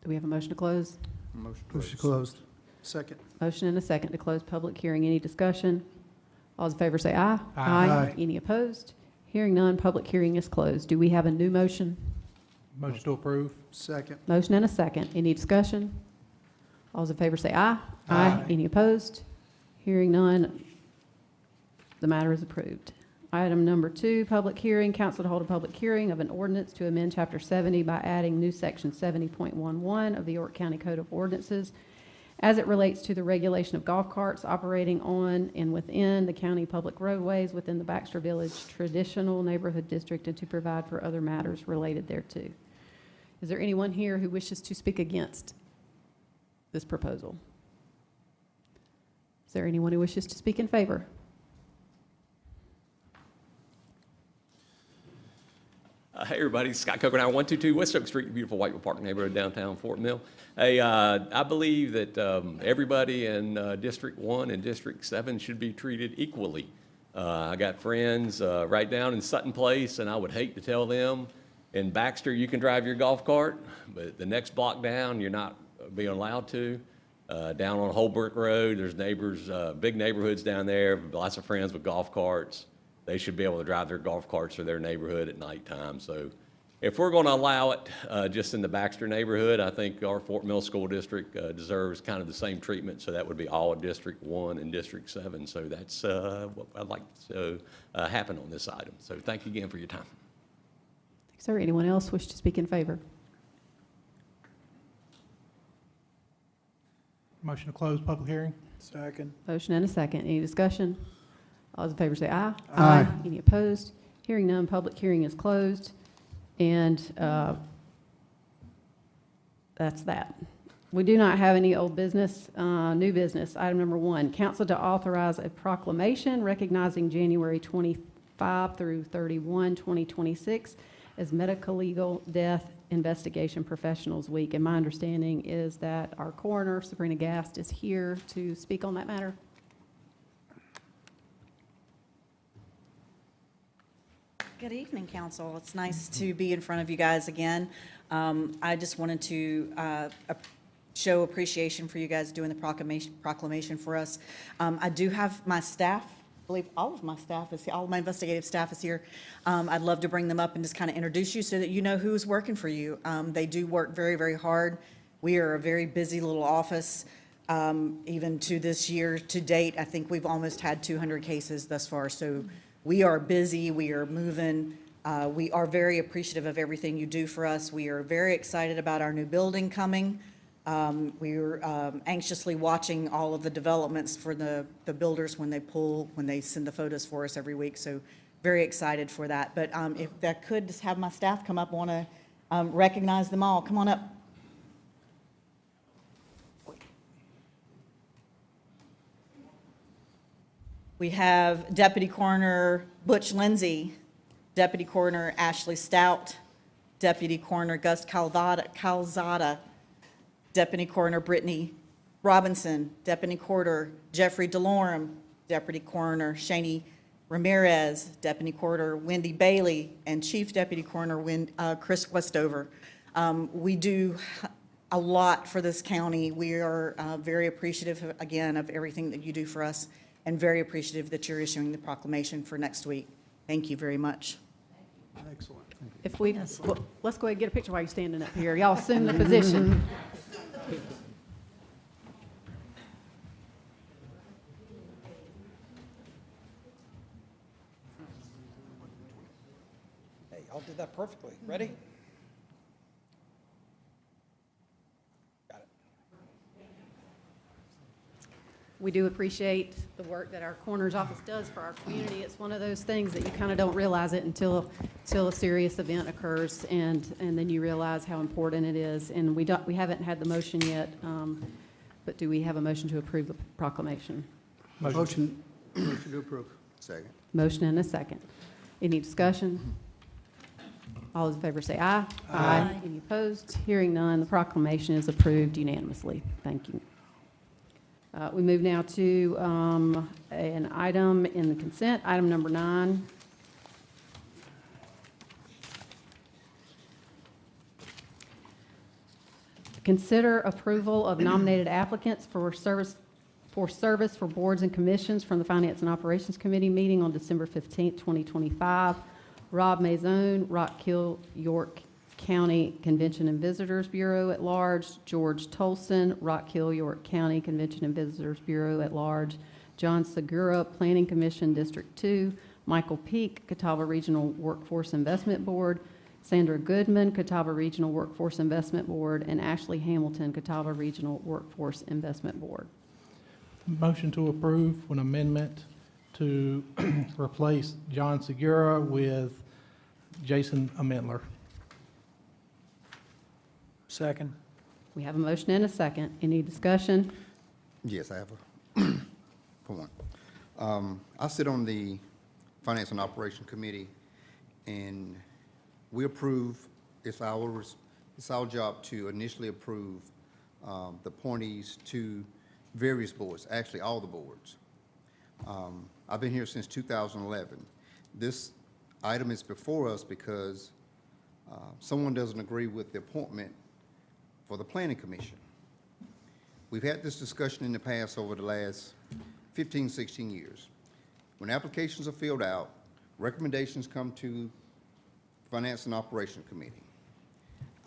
Do we have a motion to close? Motion closed. Second. Motion and a second to close public hearing. Any discussion? All those in favor say aye. Aye. Any opposed? Hearing none, public hearing is closed. Do we have a new motion? Motion to approve. Second. Motion and a second. Any discussion? All those in favor say aye. Aye. Any opposed? Hearing none, the matter is approved. Item number 2, public hearing. Council to hold a public hearing of an ordinance to amend Chapter 70 by adding new Section 70.11 of the York County Code of Ordinances as it relates to the regulation of golf carts operating on and within the county public roadways within the Baxter Village Traditional Neighborhood District, and to provide for other matters related thereto. Is there anyone here who wishes to speak against this proposal? Is there anyone who wishes to speak in favor? Hey, everybody, Scott Coconut, 122 West Oak Street, beautiful Whiteville Park neighborhood downtown Fort Mill. Hey, I believe that everybody in District 1 and District 7 should be treated equally. I got friends right down in Sutton Place, and I would hate to tell them, in Baxter, you can drive your golf cart, but the next block down, you're not being allowed to. Down on Holbrook Road, there's neighbors, big neighborhoods down there, lots of friends with golf carts. They should be able to drive their golf carts to their neighborhood at nighttime. So if we're going to allow it just in the Baxter neighborhood, I think our Fort Mill School District deserves kind of the same treatment. So that would be all of District 1 and District 7. So that's what I'd like to happen on this item. So thank you again for your time. Thanks, sir. Anyone else wish to speak in favor? Motion to close public hearing. Second. Motion and a second. Any discussion? All those in favor say aye. Aye. Any opposed? Hearing none, public hearing is closed. And that's that. We do not have any old business, new business. Item number 1, council to authorize a proclamation recognizing January 25 through 31, 2026 as medical legal death Investigation Professionals Week. And my understanding is that our coroner, Sabrina Gast, is here to speak on that matter. Good evening, council. It's nice to be in front of you guys again. I just wanted to show appreciation for you guys doing the proclamation for us. I do have my staff, I believe all of my staff is here, all of my investigative staff is here. I'd love to bring them up and just kind of introduce you so that you know who's working for you. They do work very, very hard. We are a very busy little office. Even to this year, to date, I think we've almost had 200 cases thus far. So we are busy, we are moving. We are very appreciative of everything you do for us. We are very excited about our new building coming. We're anxiously watching all of the developments for the builders when they send the photos for us every week. So very excited for that. But if I could just have my staff come up, I want to recognize them all. Come on up. We have Deputy Coroner Butch Lindsay, Deputy Coroner Ashley Stout, Deputy Coroner Gus Calzada, Deputy Coroner Brittany Robinson, Deputy Coroner Jeffrey DeLorme, Deputy Coroner Shani Ramirez, Deputy Coroner Wendy Bailey, and Chief Deputy Coroner Chris Westover. We do a lot for this county. We are very appreciative, again, of everything that you do for us, and very appreciative that you're issuing the proclamation for next week. Thank you very much. Excellent. If we, well, let's go ahead and get a picture while you're standing up here. Y'all assume the position. Hey, y'all did that perfectly. Ready? We do appreciate the work that our coroner's office does for our community. It's one of those things that you kind of don't realize it until a serious event occurs, and then you realize how important it is. And we haven't had the motion yet, but do we have a motion to approve the proclamation? Motion to approve. Second. Motion and a second. Any discussion? All those in favor say aye. Aye. Any opposed? Hearing none, the proclamation is approved unanimously. Thank you. We move now to an item in the consent, item number 9. Consider approval of nominated applicants for service for boards and commissions from the Finance and Operations Committee meeting on December 15th, 2025. Rob Maison, Rock Hill, York County Convention and Visitors Bureau at large. George Tolson, Rock Hill, York County Convention and Visitors Bureau at large. John Segura, Planning Commission, District 2. Michael Peak, Catawba Regional Workforce Investment Board. Sandra Goodman, Catawba Regional Workforce Investment Board. And Ashley Hamilton, Catawba Regional Workforce Investment Board. Motion to approve an amendment to replace John Segura with Jason Amentler. Second. We have a motion and a second. Any discussion? Yes, I have a point. I sit on the Finance and Operation Committee, and we approve, it's our job to initially approve the appointees to various boards, actually all the boards. I've been here since 2011. This item is before us because someone doesn't agree with the appointment for the Planning Commission. We've had this discussion in the past over the last 15, 16 years. When applications are filled out, recommendations come to Finance and Operation Committee.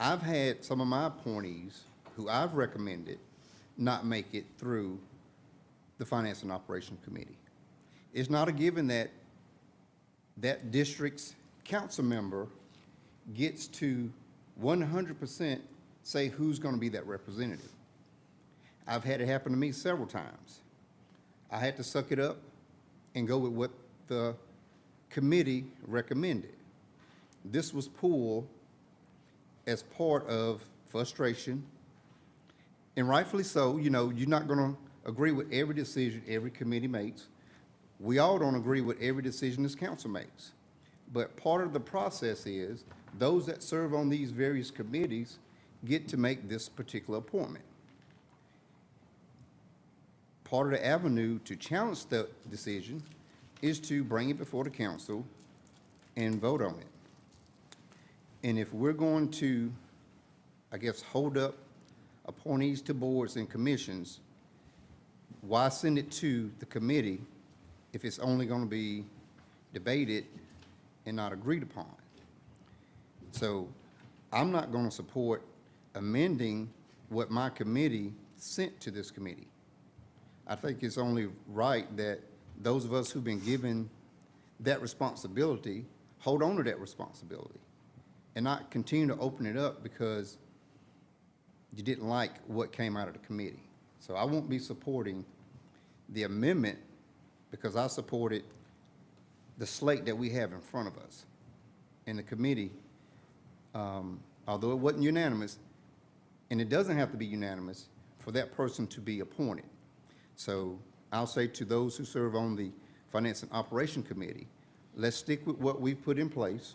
I've had some of my appointees who I've recommended not make it through the Finance and Operation Committee. It's not a given that that district's council member gets to 100% say who's going to be that representative. I've had it happen to me several times. I had to suck it up and go with what the committee recommended. This was pulled as part of frustration, and rightfully so. You know, you're not going to agree with every decision every committee makes. We all don't agree with every decision this council makes. But part of the process is those that serve on these various committees get to make this particular appointment. Part of the avenue to challenge the decision is to bring it before the council and vote on it. And if we're going to, I guess, hold up appointees to boards and commissions, why send it to the committee if it's only going to be debated and not agreed upon? So I'm not going to support amending what my committee sent to this committee. I think it's only right that those of us who've been given that responsibility hold on to that responsibility and not continue to open it up because you didn't like what came out of the committee. So I won't be supporting the amendment because I supported the slate that we have in front of us. And the committee, although it wasn't unanimous, and it doesn't have to be unanimous for that person to be appointed. So I'll say to those who serve on the Finance and Operation Committee, let's stick with what we've put in place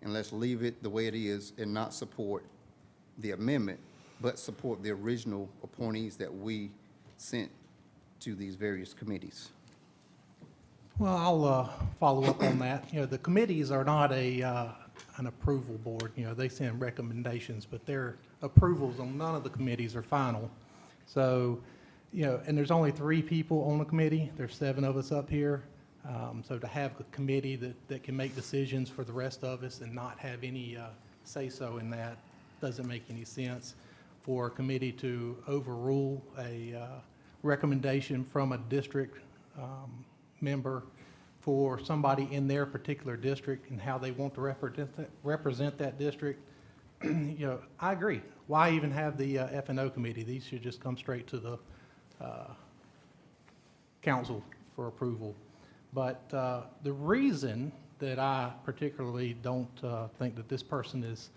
and let's leave it the way it is and not support the amendment, but support the original appointees that we sent to these various committees. Well, I'll follow up on that. You know, the committees are not an approval board. You know, they send recommendations, but their approvals on none of the committees are final. So, you know, and there's only 3 people on the committee. There's 7 of us up here. So to have a committee that can make decisions for the rest of us and not have any say-so in that doesn't make any sense. For a committee to overrule a recommendation from a district member for somebody in their particular district and how they want to represent that district, you know, I agree. Why even have the F&O committee? These should just come straight to the council for approval. But the reason that I particularly don't think that this person is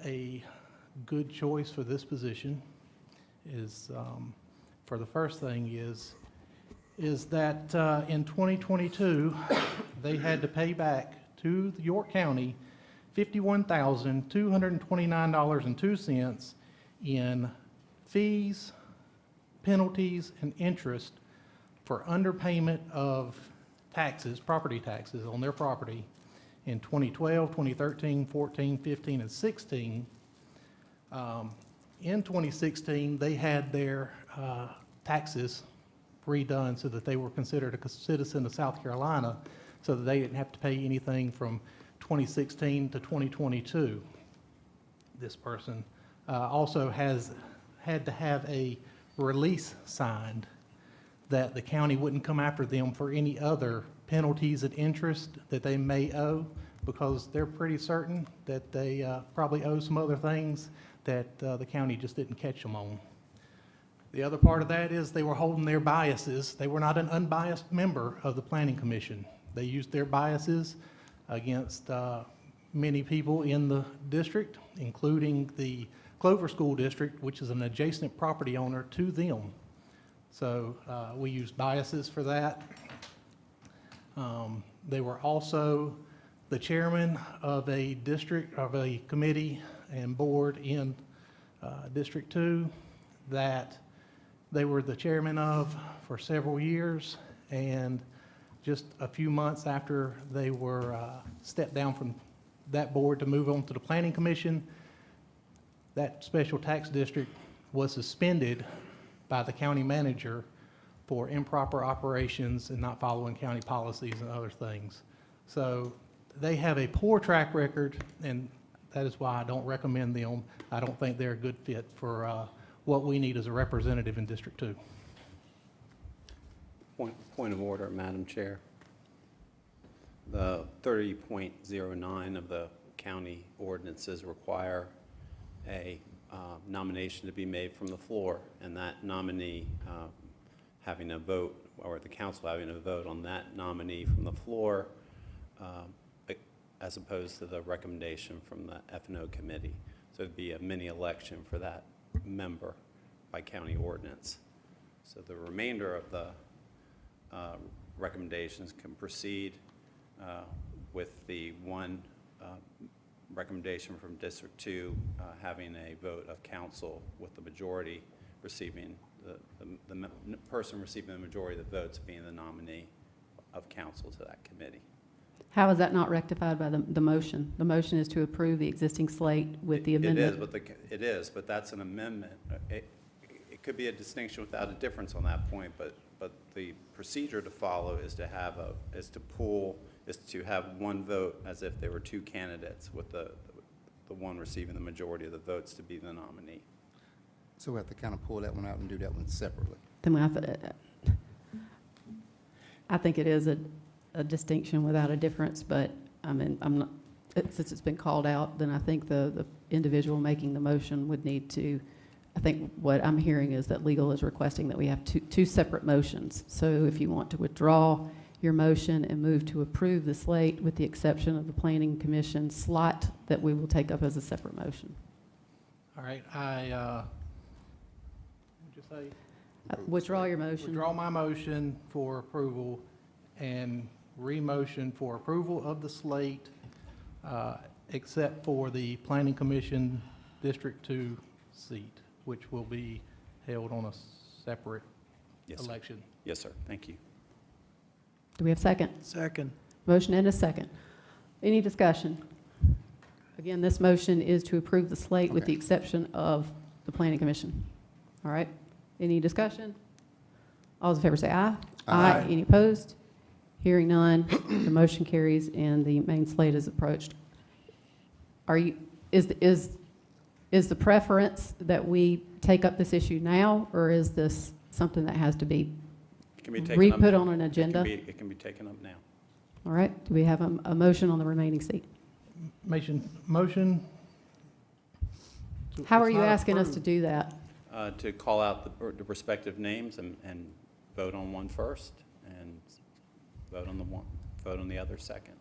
a good choice for this position is, for the first thing is that in 2022, they had to pay back to York County $51,229.02 in fees, penalties, and interest for underpayment of taxes, property taxes on their property in 2012, 2013, 14, 15, and 16. In 2016, they had their taxes redone so that they were considered a citizen of South Carolina, so that they didn't have to pay anything from 2016 to 2022. This person also had to have a release signed that the county wouldn't come after them for any other penalties and interest that they may owe, because they're pretty certain that they probably owe some other things that the county just didn't catch them on. The other part of that is they were holding their biases. They were not an unbiased member of the Planning Commission. They used their biases against many people in the district, including the Clover School District, which is an adjacent property owner to them. So we used biases for that. They were also the chairman of a district, of a committee and board in District 2 that they were the chairman of for several years, and just a few months after they were stepped down from that board to move on to the Planning Commission, that special tax district was suspended by the county manager for improper operations and not following county policies and other things. So they have a poor track record, and that is why I don't recommend them. I don't think they're a good fit for what we need as a representative in District 2. Point of order, Madam Chair. The 30.09 of the county ordinances require a nomination to be made from the floor, and that nominee having a vote, or the council having a vote on that nominee from the floor, as opposed to the recommendation from the F&O committee. So it'd be a mini election for that member by county ordinance. So the remainder of the recommendations can proceed with the one recommendation from District 2, having a vote of council with the majority receiving, the person receiving the majority of the votes being the nominee of council to that committee. How is that not rectified by the motion? The motion is to approve the existing slate with the amendment. It is, but that's an amendment. It could be a distinction without a difference on that point, but the procedure to follow is to have have one vote as if there were two candidates, with the one receiving the majority of the votes to be the nominee. So we have to kind of pull that one out and do that one separately. Then we have to, I think it is a distinction without a difference, but I mean, I'm not, since it's been called out, then I think the individual making the motion would need to, I think what I'm hearing is that legal is requesting that we have two separate motions. So if you want to withdraw your motion and move to approve the slate with the exception of the Planning Commission slot, that we will take up as a separate motion. All right, what'd you say? Withdraw your motion. Withdraw my motion for approval and re-motion for approval of the slate, except for the Planning Commission District 2 seat, which will be held on a separate election. Yes, sir. Thank you. Do we have a second? Second. Motion and a second. Any discussion? Again, this motion is to approve the slate with the exception of the Planning Commission. All right? Any discussion? All those in favor say aye. Aye. Any opposed? Hearing none, the motion carries and the main slate is approached. Is the preference that we take up this issue now, or is this something that has to be re-put on an agenda? It can be taken up now. All right, do we have a motion on the remaining seat? Motion. How are you asking us to do that? To call out the respective names and vote on one first, and vote on the other second.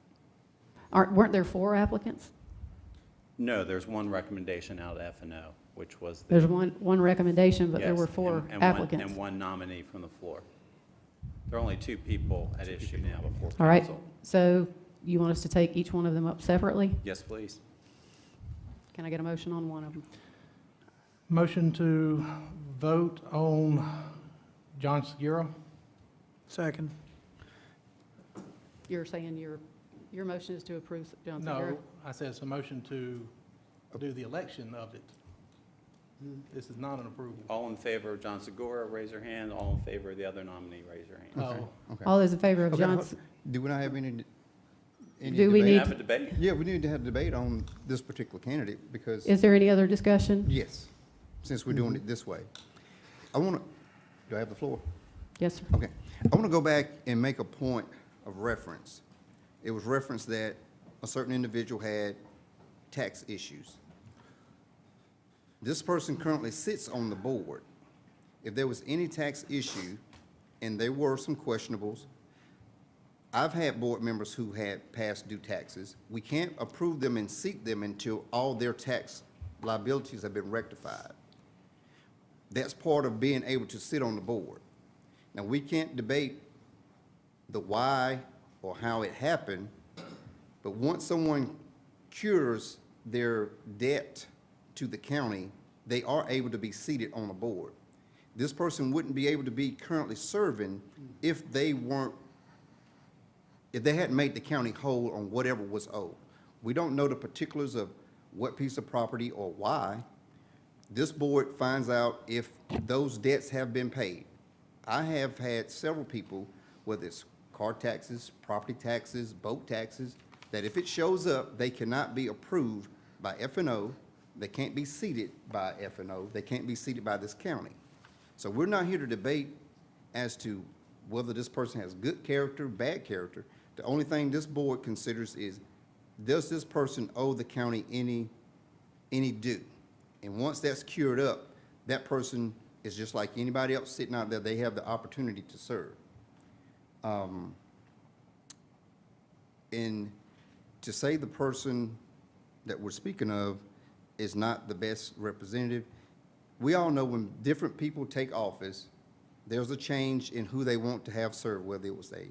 Weren't there 4 applicants? No, there's one recommendation out of F&O, which was. There's one recommendation, but there Yes, were 4 and applicants. And one nominee from the floor. There are only 2 people at issue now before council. All right, so you want us to take each one of them up separately? Yes, please. Can I get a motion on one of them? Motion to vote on John Segura. Second. You're saying your motion is to approve John Segura? No, I said it's a motion to do the election of it. This is not an approval. All in favor of John Segura, raise your hand. All in favor of the other nominee, raise your hand. Okay. All those in favor of John? Do we not have any Do we debate? need? Have a debate? Yeah, we need to have a debate on this particular candidate because. Is there any other discussion? Yes, since we're doing it this way. Do I have the floor? Yes, sir. Okay. I want to go back and make a point of reference. It was referenced that a certain individual had tax issues. This person currently sits on the board. If there was any tax issue, and there were some questionables, I've had board members who had past due taxes. We can't approve them and seat them until all their tax liabilities have been rectified. That's part of being able to sit on the board. Now, we can't debate the why or how it happened, but once someone cures their debt to the county, they are able to be seated on the board. This person wouldn't be able to be currently serving if they hadn't made the county whole on whatever was owed. We don't know the particulars of what piece of property or why. This board finds out if those debts have been paid. I have had several people, whether it's car taxes, property taxes, boat taxes, that if it shows up, they cannot be approved by F&O. They can't be seated by F&O. They can't be seated by this county. So we're not here to debate as to whether this person has good character, bad character. The only thing this board considers is, does this person owe the county any due? And once that's cured up, that person is just like anybody else sitting out there. They have the opportunity to serve. And to say the person that we're speaking of is not the best representative, we all know when different people take office, there's a change in who they want to have serve, whether it was a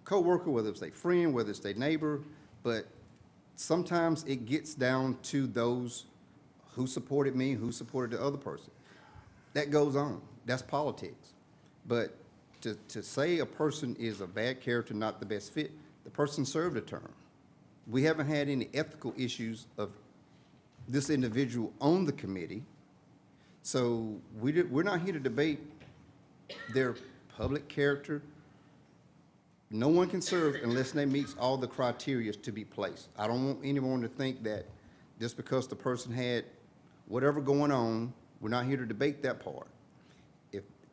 coworker, whether it was a friend, whether it's their neighbor, but sometimes it gets down to those who supported me, who supported the other person. That goes on. That's politics. But to say a person is a bad character, not the best fit, the person served a term. We haven't had any ethical issues of this individual on the committee. So we're not here to debate their public character. No one can serve unless they meets all the criteria to be placed. I don't want anyone to think that just because the person had whatever going on, we're not here to debate that part.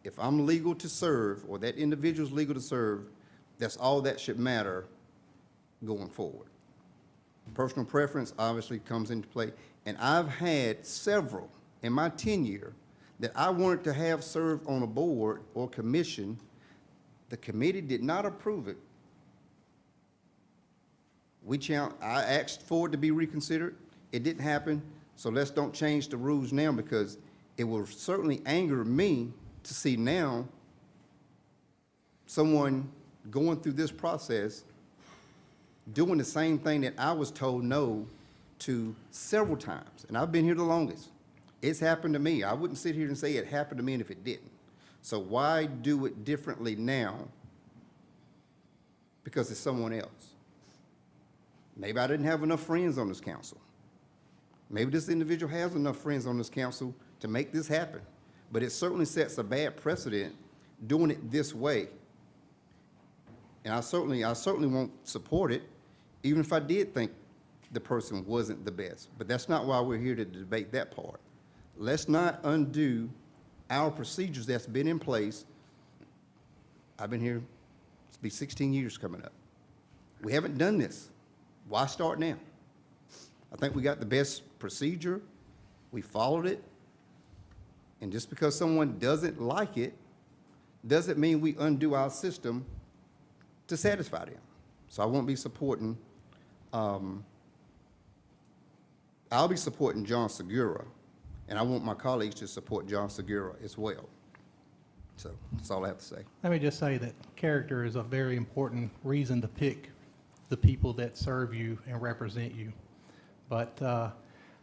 If I'm legal to serve, or that individual's legal to serve, that's all that should matter going forward. Personal preference obviously comes into play, and I've had several in my tenure that I wanted to have serve on a board or commission. The committee did not approve it. I asked for it to be reconsidered. It didn't happen, so let's don't change the rules now, because it will certainly anger me to see now someone going through this process doing the same thing that I was told no to several times, and I've been here the longest. It's happened to me. I wouldn't sit here and say it happened to me if it didn't. So why do it differently now? Because it's someone else. Maybe I didn't have enough friends on this council. Maybe this individual has enough friends on this council to make this happen. But it certainly sets a bad precedent doing it this way. And I certainly won't support it, even if I did think the person wasn't the best. But that's not why we're here to debate that part. Let's not undo our procedures that's been in place. I've been here, it's be 16 years coming up. We haven't done this. Why start now? I think we got the best procedure. We followed it. And just because someone doesn't like it, doesn't mean we undo our system to satisfy them. So I won't be supporting, I'll be supporting John Segura, and I want my colleagues to support John Segura as well. So that's all I have to say. Let me just say that character is a very important reason to pick the people that serve you and represent you. But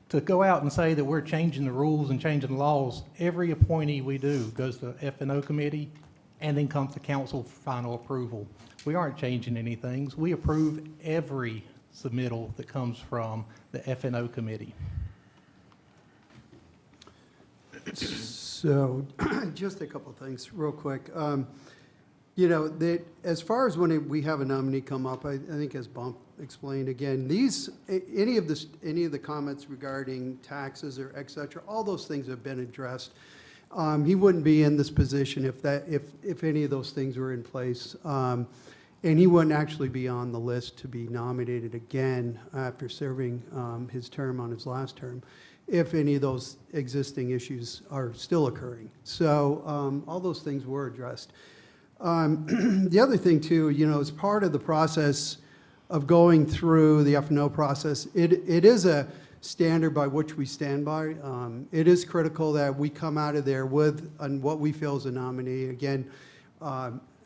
to go out and say that we're changing the rules and changing the laws, every appointee we do goes to F&O committee and then comes to council for final approval. We aren't changing anything. We approve every submittal that comes from the F&O committee. So, just a couple of things, real quick. You know, as far as when we have a nominee come up, I think as Bump explained again, any of the comments regarding taxes or et cetera, all those things have been addressed. He wouldn't be in this position if any of those things were in place. And he wouldn't actually be on the list to be nominated again after serving his term on his last term, if any of those existing issues are still occurring. So all those things were addressed. The other thing too, you know, as part of the process of going through the F&O process, it is a standard by which we stand by. It is critical that we come out of there with what we feel is a nominee. Again,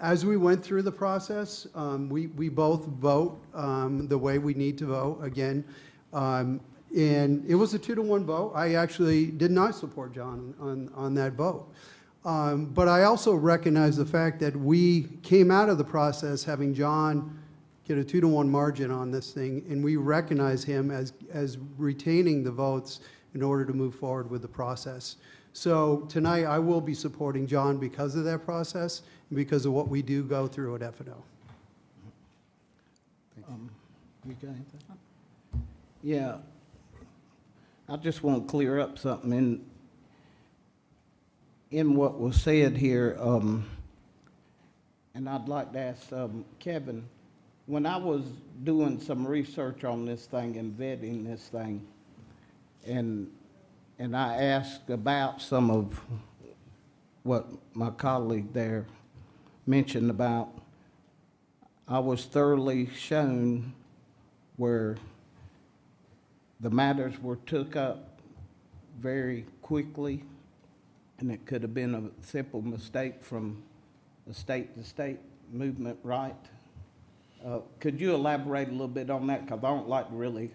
as we went through the process, we both vote the way we need to vote again. And it was a 2-to-1 vote. I actually did not support John on that vote. But I also recognize the fact that we came out of the process having John get a 2-to-1 margin on this thing, and we recognize him as retaining the votes in order to move forward with the process. So tonight I will be supporting John because of that process and because of what we do go through at F&O. You got anything? Yeah, I just want to clear up something in what was said here, and I'd like to ask Kevin, when I was doing some research on this thing and vetting this thing, and I asked about some of what my colleague there mentioned about, I was thoroughly shown where the matters were took up very quickly, and it could have been a simple mistake from a state-to-state movement, right? Could you elaborate a little bit on that? Because I don't like to really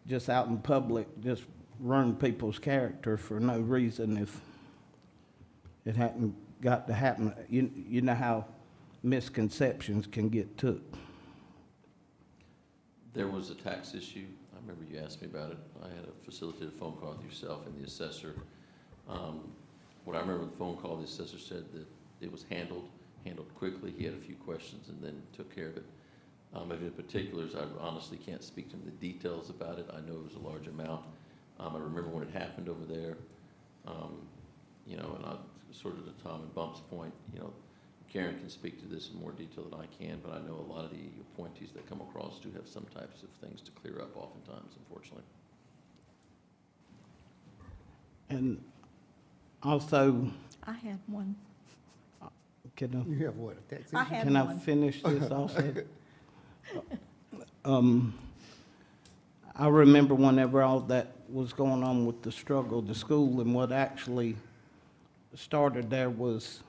just out in public, just ruin people's character for no reason if it hadn't got to happen. You know how misconceptions can get took. There was a tax issue. I remember you asked me about it. I had a facilitated phone call with yourself and the assessor. What I remember the phone call, the assessor said that it was handled quickly. He had a few questions and then took care of it. If in particulars, I honestly can't speak to the details about it. I know it was a large amount. I remember when it happened over there, you know, and I sort of to Tom and Bump's point, you know, Karen can speak to this in more detail than I can, but I know a lot of the appointees that come across do have some types of things to clear up oftentimes, unfortunately. And also, I had one. You have what, a tax issue? I had Can I one. finish this also? I remember whenever all that was going on with the struggle of the school, and what actually started there was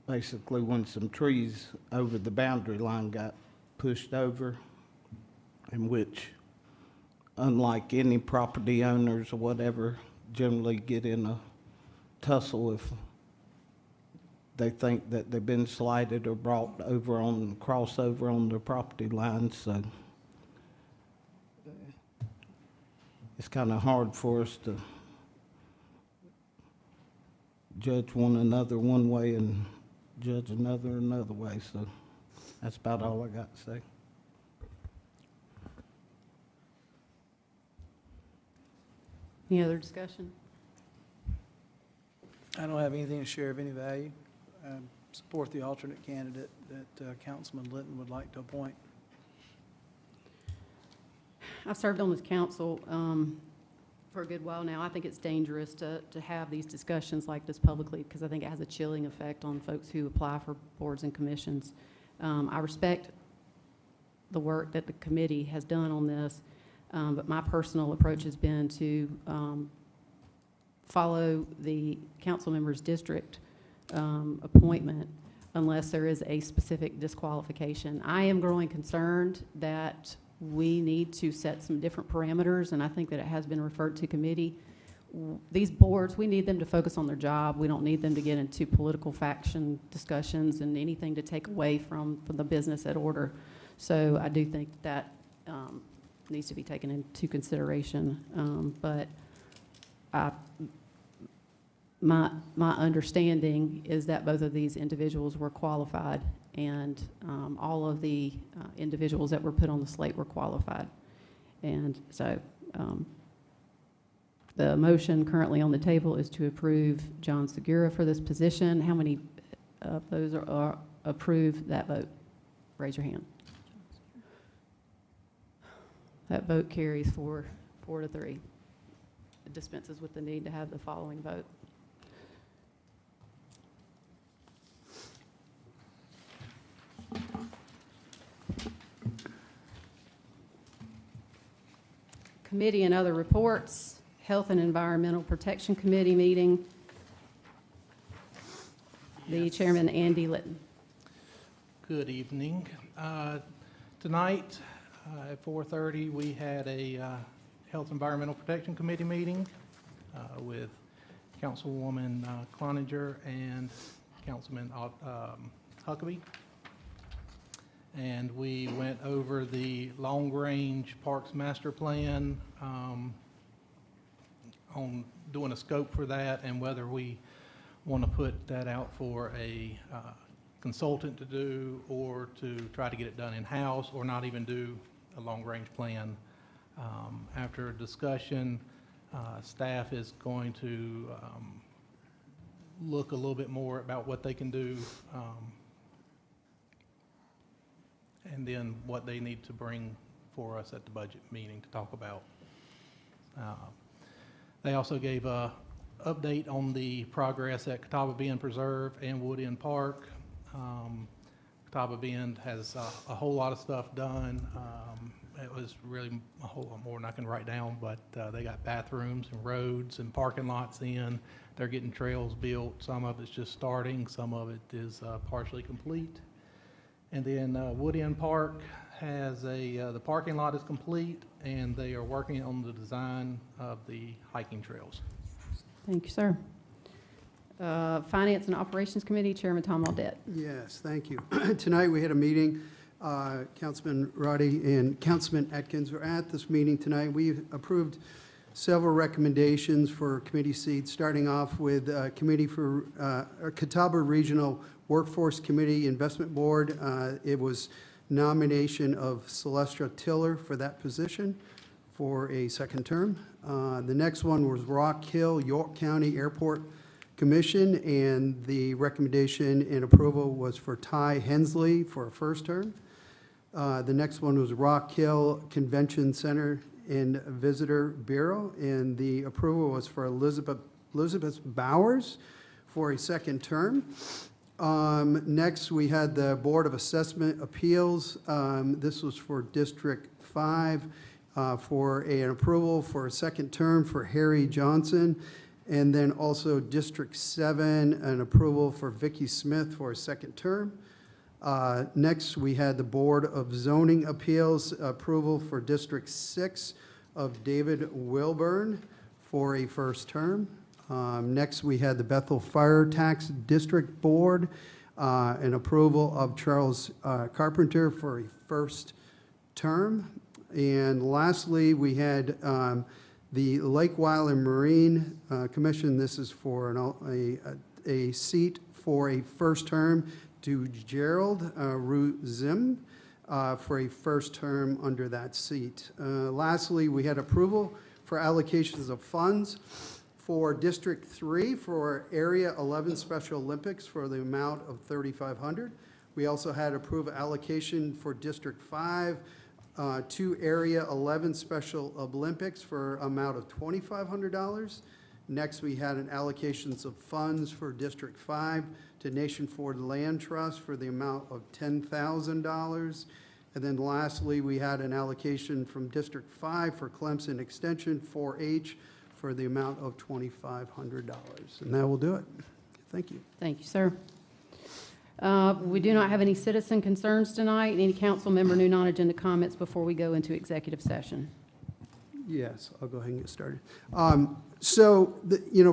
basically when some trees over the boundary line got pushed over, in which, unlike any property owners or whatever, generally get in a tussle if they think that they've been slighted or brought over on, crossover on their property lines, so it's kind of hard for us to judge one another one way and judge another way, so that's about all I got to say. Any other discussion? I don't have anything to share of any value. Support the alternate candidate that Councilman Litton would like to appoint. I've served on this council for a good while now. I think it's dangerous to have these discussions like this publicly because I think it has a chilling effect on folks who apply for boards and commissions. I respect the work that the committee has done on this, but my personal approach has been to follow the council member's district appointment unless there is a specific disqualification. I am growing concerned that we need to set some different parameters, and I think that it has been referred to committee. These boards, we need them to focus on their job. We don't need them to get into political faction discussions and anything to take away from the business at order. So I do think that needs to be taken into consideration. But my understanding is that both of these individuals were qualified, and all of the individuals that were put on the slate were qualified. And so the motion currently on the table is to approve John Segura for this position. How many of those are approve that vote? Raise your hand. That vote carries 4 to 3. It dispenses with the need to have the following vote. Committee and other reports, Health and Environmental Protection Committee meeting. The Chairman, Andy Litton. Good evening. Tonight at 4:30, we had a Health Environmental Protection Committee meeting with Councilwoman Cloninger and Councilman Huckabee. And we went over the long-range Parks Master Plan on doing a scope for that and whether we want to put that out for a consultant to do or to try to get it done in-house or not even do a long-range plan. After a discussion, staff is going to look a little bit more about what they can do and then what they need to bring for us at the budget meeting to talk about. They also gave a update on the progress at Catawba Bend Preserve and Wood End Park. Catawba Bend has a whole lot of stuff done. It was really a whole lot more than I can write down, but they got bathrooms and roads and parking lots in. They're getting trails built. Some of it's just starting. Some of it is partially complete. And then Wood End Park has the parking lot is complete, and they are working on the design of the hiking trails. Thank you, sir. Finance and Operations Committee, Chairman Tom Audette. Yes, thank you. Tonight, we had a meeting, Councilman Roddy and Councilman Atkins were at this meeting tonight. We approved several recommendations for committee seats, starting off with Committee for Catawba Regional Workforce Committee Investment Board. It was nomination of Celestra Tiller for that position for a second term. The next one was Rock Hill, York County Airport Commission, and the recommendation and approval was for Ty Hensley for a first term. The next one was Rock Hill Convention Center and Visitor Bureau, and the approval was for Elizabeth Bowers for a second term. Next, we had the Board of Assessment Appeals. This was for District 5 for an approval for a second term for Harry Johnson. And then also District 7, an approval for Vicki Smith for a second term. Next, we had the Board of Zoning Appeals approval for District 6 of David Wilburn for a first term. Next, we had the Bethel Fire Tax District Board, an approval of Charles Carpenter for a first term. And lastly, we had the Lake Wyland Marine Commission. This is for a seat for a first term to Gerald Ruzim for a first term under that seat. Lastly, we had approval for allocations of funds for District 3 for Area 11 Special Olympics for the amount of $3,500. We also had approved allocation for District 5 to Area 11 Special Olympics for amount of $2,500. Next, we had an allocations of funds for District 5 to Nation Ford Land Trust for the amount of $10,000. And then lastly, we had an allocation from District 5 for Clemson Extension 4-H for the amount of $2,500. And that will do it. Thank you. Thank you, sir. We do not have any citizen concerns tonight. Any council member new non-agenda comments before we go into executive session? Yes, I'll go ahead and get started. So,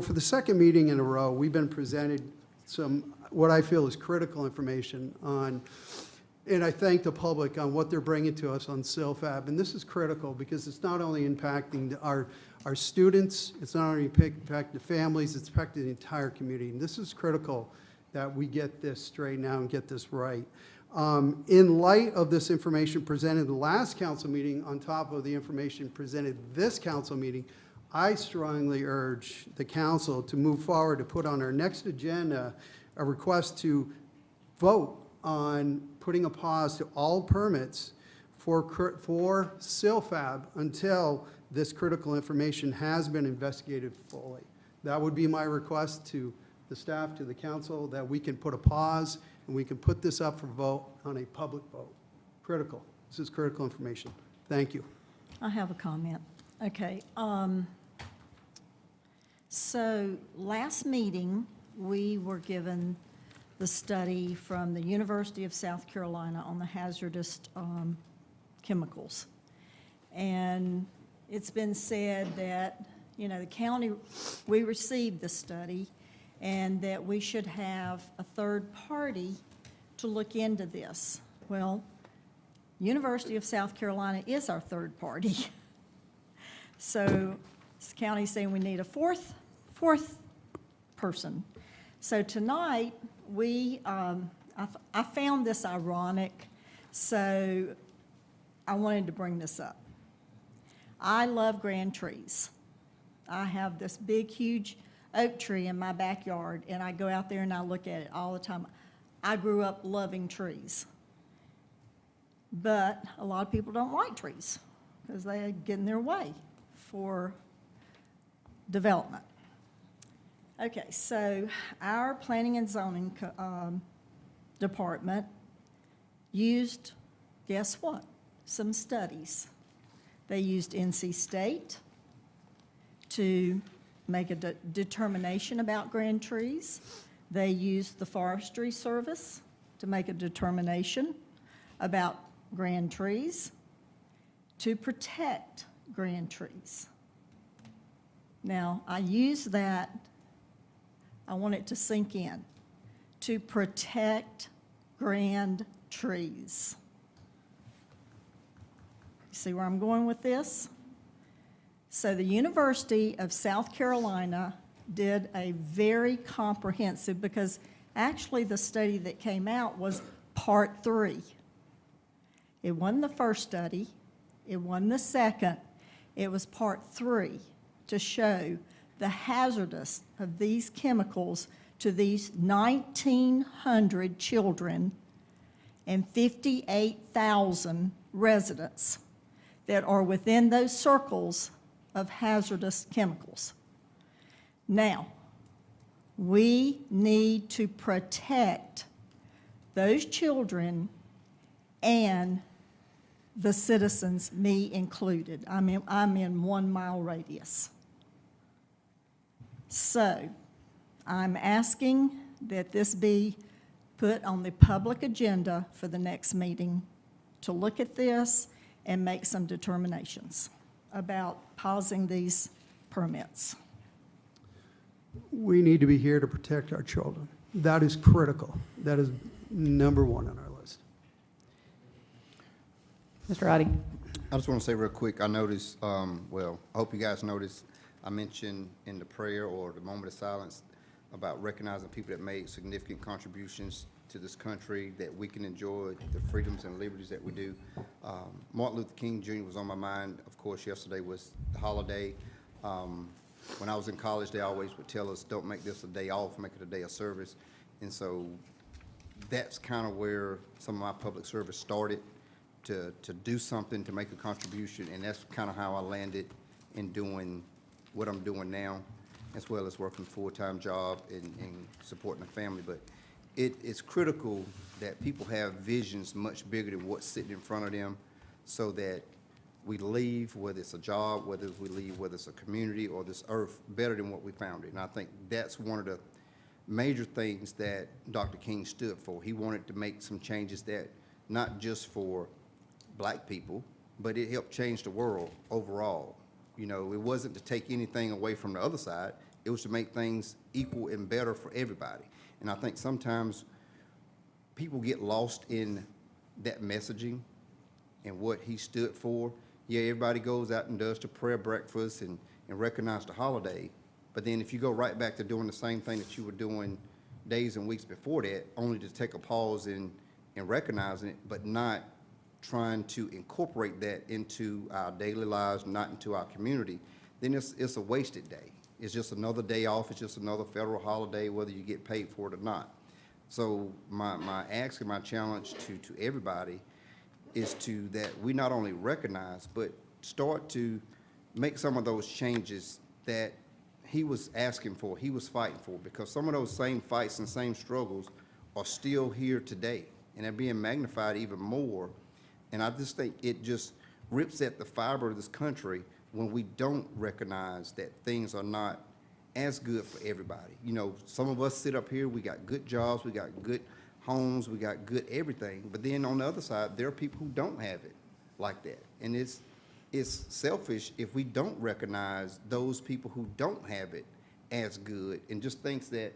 for the second meeting in a row, we've been presented some, what I feel is critical information on, and I thank the public on what they're bringing to us on CILFAB. And this is critical because it's not only impacting our students, it's not only impacting the families, it's impacting the entire community. And this is critical that we get this straightened out and get this right. In light of this information presented at the last council meeting, on top of the information presented this council meeting, I strongly urge the council to move forward to put on our next agenda a request to vote on putting a pause to all permits for CILFAB until this critical information has been investigated fully. That would be my request to the staff, to the council, that we can put a pause and we can put this up for vote on a public vote. Critical. This is critical information. Thank you. I have a comment. Okay. So last meeting, we were given the study from the University of South Carolina on the hazardous chemicals. And it's been said that, the county, we received the study and that we should have a third party to look into this. Well, University of South Carolina is our third party. So the county's saying we need a fourth person. So tonight, I found this ironic, so I wanted to bring this up. I love grand trees. I have this big, huge oak tree in my backyard, and I go out there and I look at it all the time. I grew up loving trees. But a lot of people don't like trees because they get in their way for development. Okay, so our planning and zoning department used, guess what? Some studies. They used NC State to make a determination about grand trees. They used the Forestry Service to make a determination about grand trees, to protect grand trees. Now, I use that, I want it to sink in, to protect grand trees. See where I'm going with this? So the University of South Carolina did a very comprehensive, because actually the study that came out was part 3. It wasn't the first study, it wasn't the second, it was part 3 to show the hazardous of these chemicals to these 1,900 children and 58,000 residents that are within those circles of hazardous chemicals. Now, we need to protect those children and the citizens, me included. I'm in 1 mile radius. So, I'm asking that this be put on the public agenda for the next meeting to look at this and make some determinations about pausing these permits. We need to be here to protect our children. That is critical. That is number 1 on our list. Mr. Roddy? I just want to say real quick, I noticed, well, I hope you guys noticed, I mentioned in the prayer or the moment of silence about recognizing people that made significant contributions to this country, that we can enjoy the freedoms and liberties that we do. Martin Luther King Jr. was on my mind. Of course, yesterday was the holiday. When I was in college, they always would tell us, don't make this a day off, make it a day of service. And so that's kind of where some of my public service started, to do something, to make a contribution, and that's kind of how I landed in doing what I'm doing now, as well as working a full-time job and supporting the family. But it's critical that people have visions much bigger than what's sitting in front of them, so that we leave, whether it's a job, whether it's a community or this earth, better than what we found it. And I think that's one of the major things that Dr. King stood for. He wanted to make some changes that, not just for black people, but it helped change the world overall. You know, it wasn't to take anything away from the other side, it was to make things equal and better for everybody. And I think sometimes people get lost in that messaging and what he stood for. Yeah, everybody goes out and does the prayer breakfast and recognize the holiday, but then if you go right back to doing the same thing that you were doing days and weeks before that, only to take a pause in recognizing it, but not trying to incorporate that into our daily lives, not into our community, then it's a wasted day. It's just another day off. It's just another federal holiday, whether you get paid for it or not. So my ask and my challenge to everybody is that we not only recognize, but start to make some of those changes that he was asking for, he was fighting for, because some of those same fights and same struggles are still here today, and they're being magnified even more. And I just think it just rips at the fiber of this country when we don't recognize that things are not as good for everybody. You know, some of us sit up here, we got good jobs, we got good homes, we got good everything, but then on the other side, there are people who don't have it like that. And it's selfish if we don't recognize those people who don't have it as good and just thinks that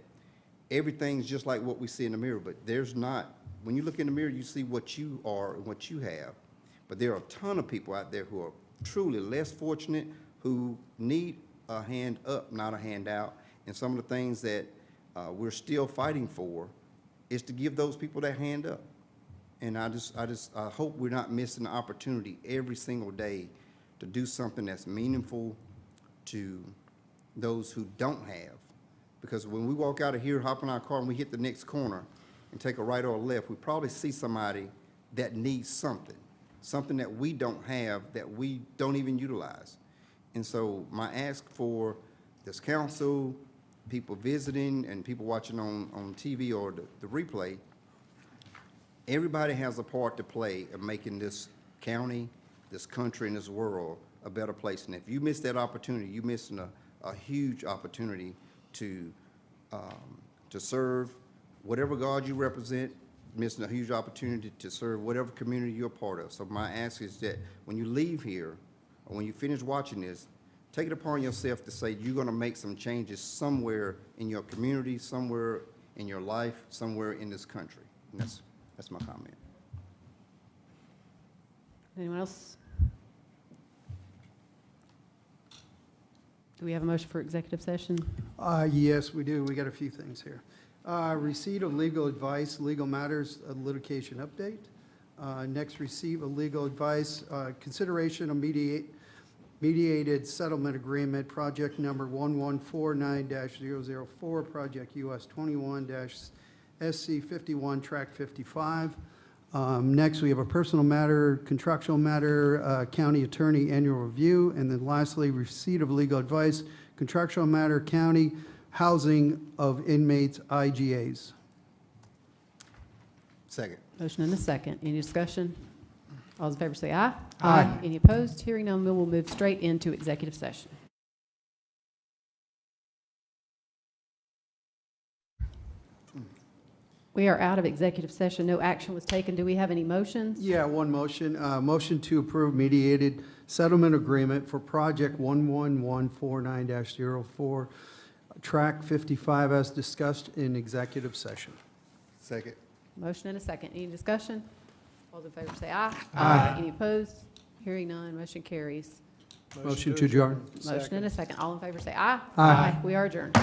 everything's just like what we see in the mirror, but there's not. When you look in the mirror, you see what you are and what you have. But there are a ton of people out there who are truly less fortunate, who need a hand up, not a handout. And some of the things that we're still fighting for is to give those people that hand up. And I hope we're not missing the opportunity every single day to do something that's meaningful to those who don't have. Because when we walk out of here, hop in our car, and we hit the next corner and take a right or a left, we probably see somebody that needs something that we don't have, that we don't even utilize. And so my ask for this council, people visiting, and people watching on TV or the replay, everybody has a part to play in making this county, this country, and this world a better place. And if you miss that opportunity, you're missing a huge opportunity to serve whatever God you represent, missing a huge opportunity to serve whatever community you're a part of. So my ask is that when you leave here, or when you finish watching this, take it upon yourself to say you're gonna make some changes somewhere in your community, somewhere in your life, somewhere in this country. And that's my comment. Anyone else? Do we have a motion for executive session? Yes, we do. We got a few things here. Receipt of legal advice, legal matters, litigation update. Next, receive of legal advice, consideration of mediated settlement agreement, project number 1149-004, project US 21-SC51, track 55. Next, we have a personal matter, contractual matter, county attorney annual review, and then lastly, receipt of legal advice, contractual matter, county housing of inmates, IGAs. Second. Motion and a second. Any discussion? All those in favor say aye. Aye. Any opposed? Hearing none, we will move straight into executive session. We are out of executive session. No action was taken. Do we have any motions? Yeah, one motion. Motion to approve mediated settlement agreement for project 11149-04, track 55 as discussed in executive session. Second. Motion and a second. Any discussion? All those in favor say aye. Aye. Any opposed? Hearing none, motion carries. Motion to adjourn. Motion and a second. All in favor say aye. Aye. We are adjourned.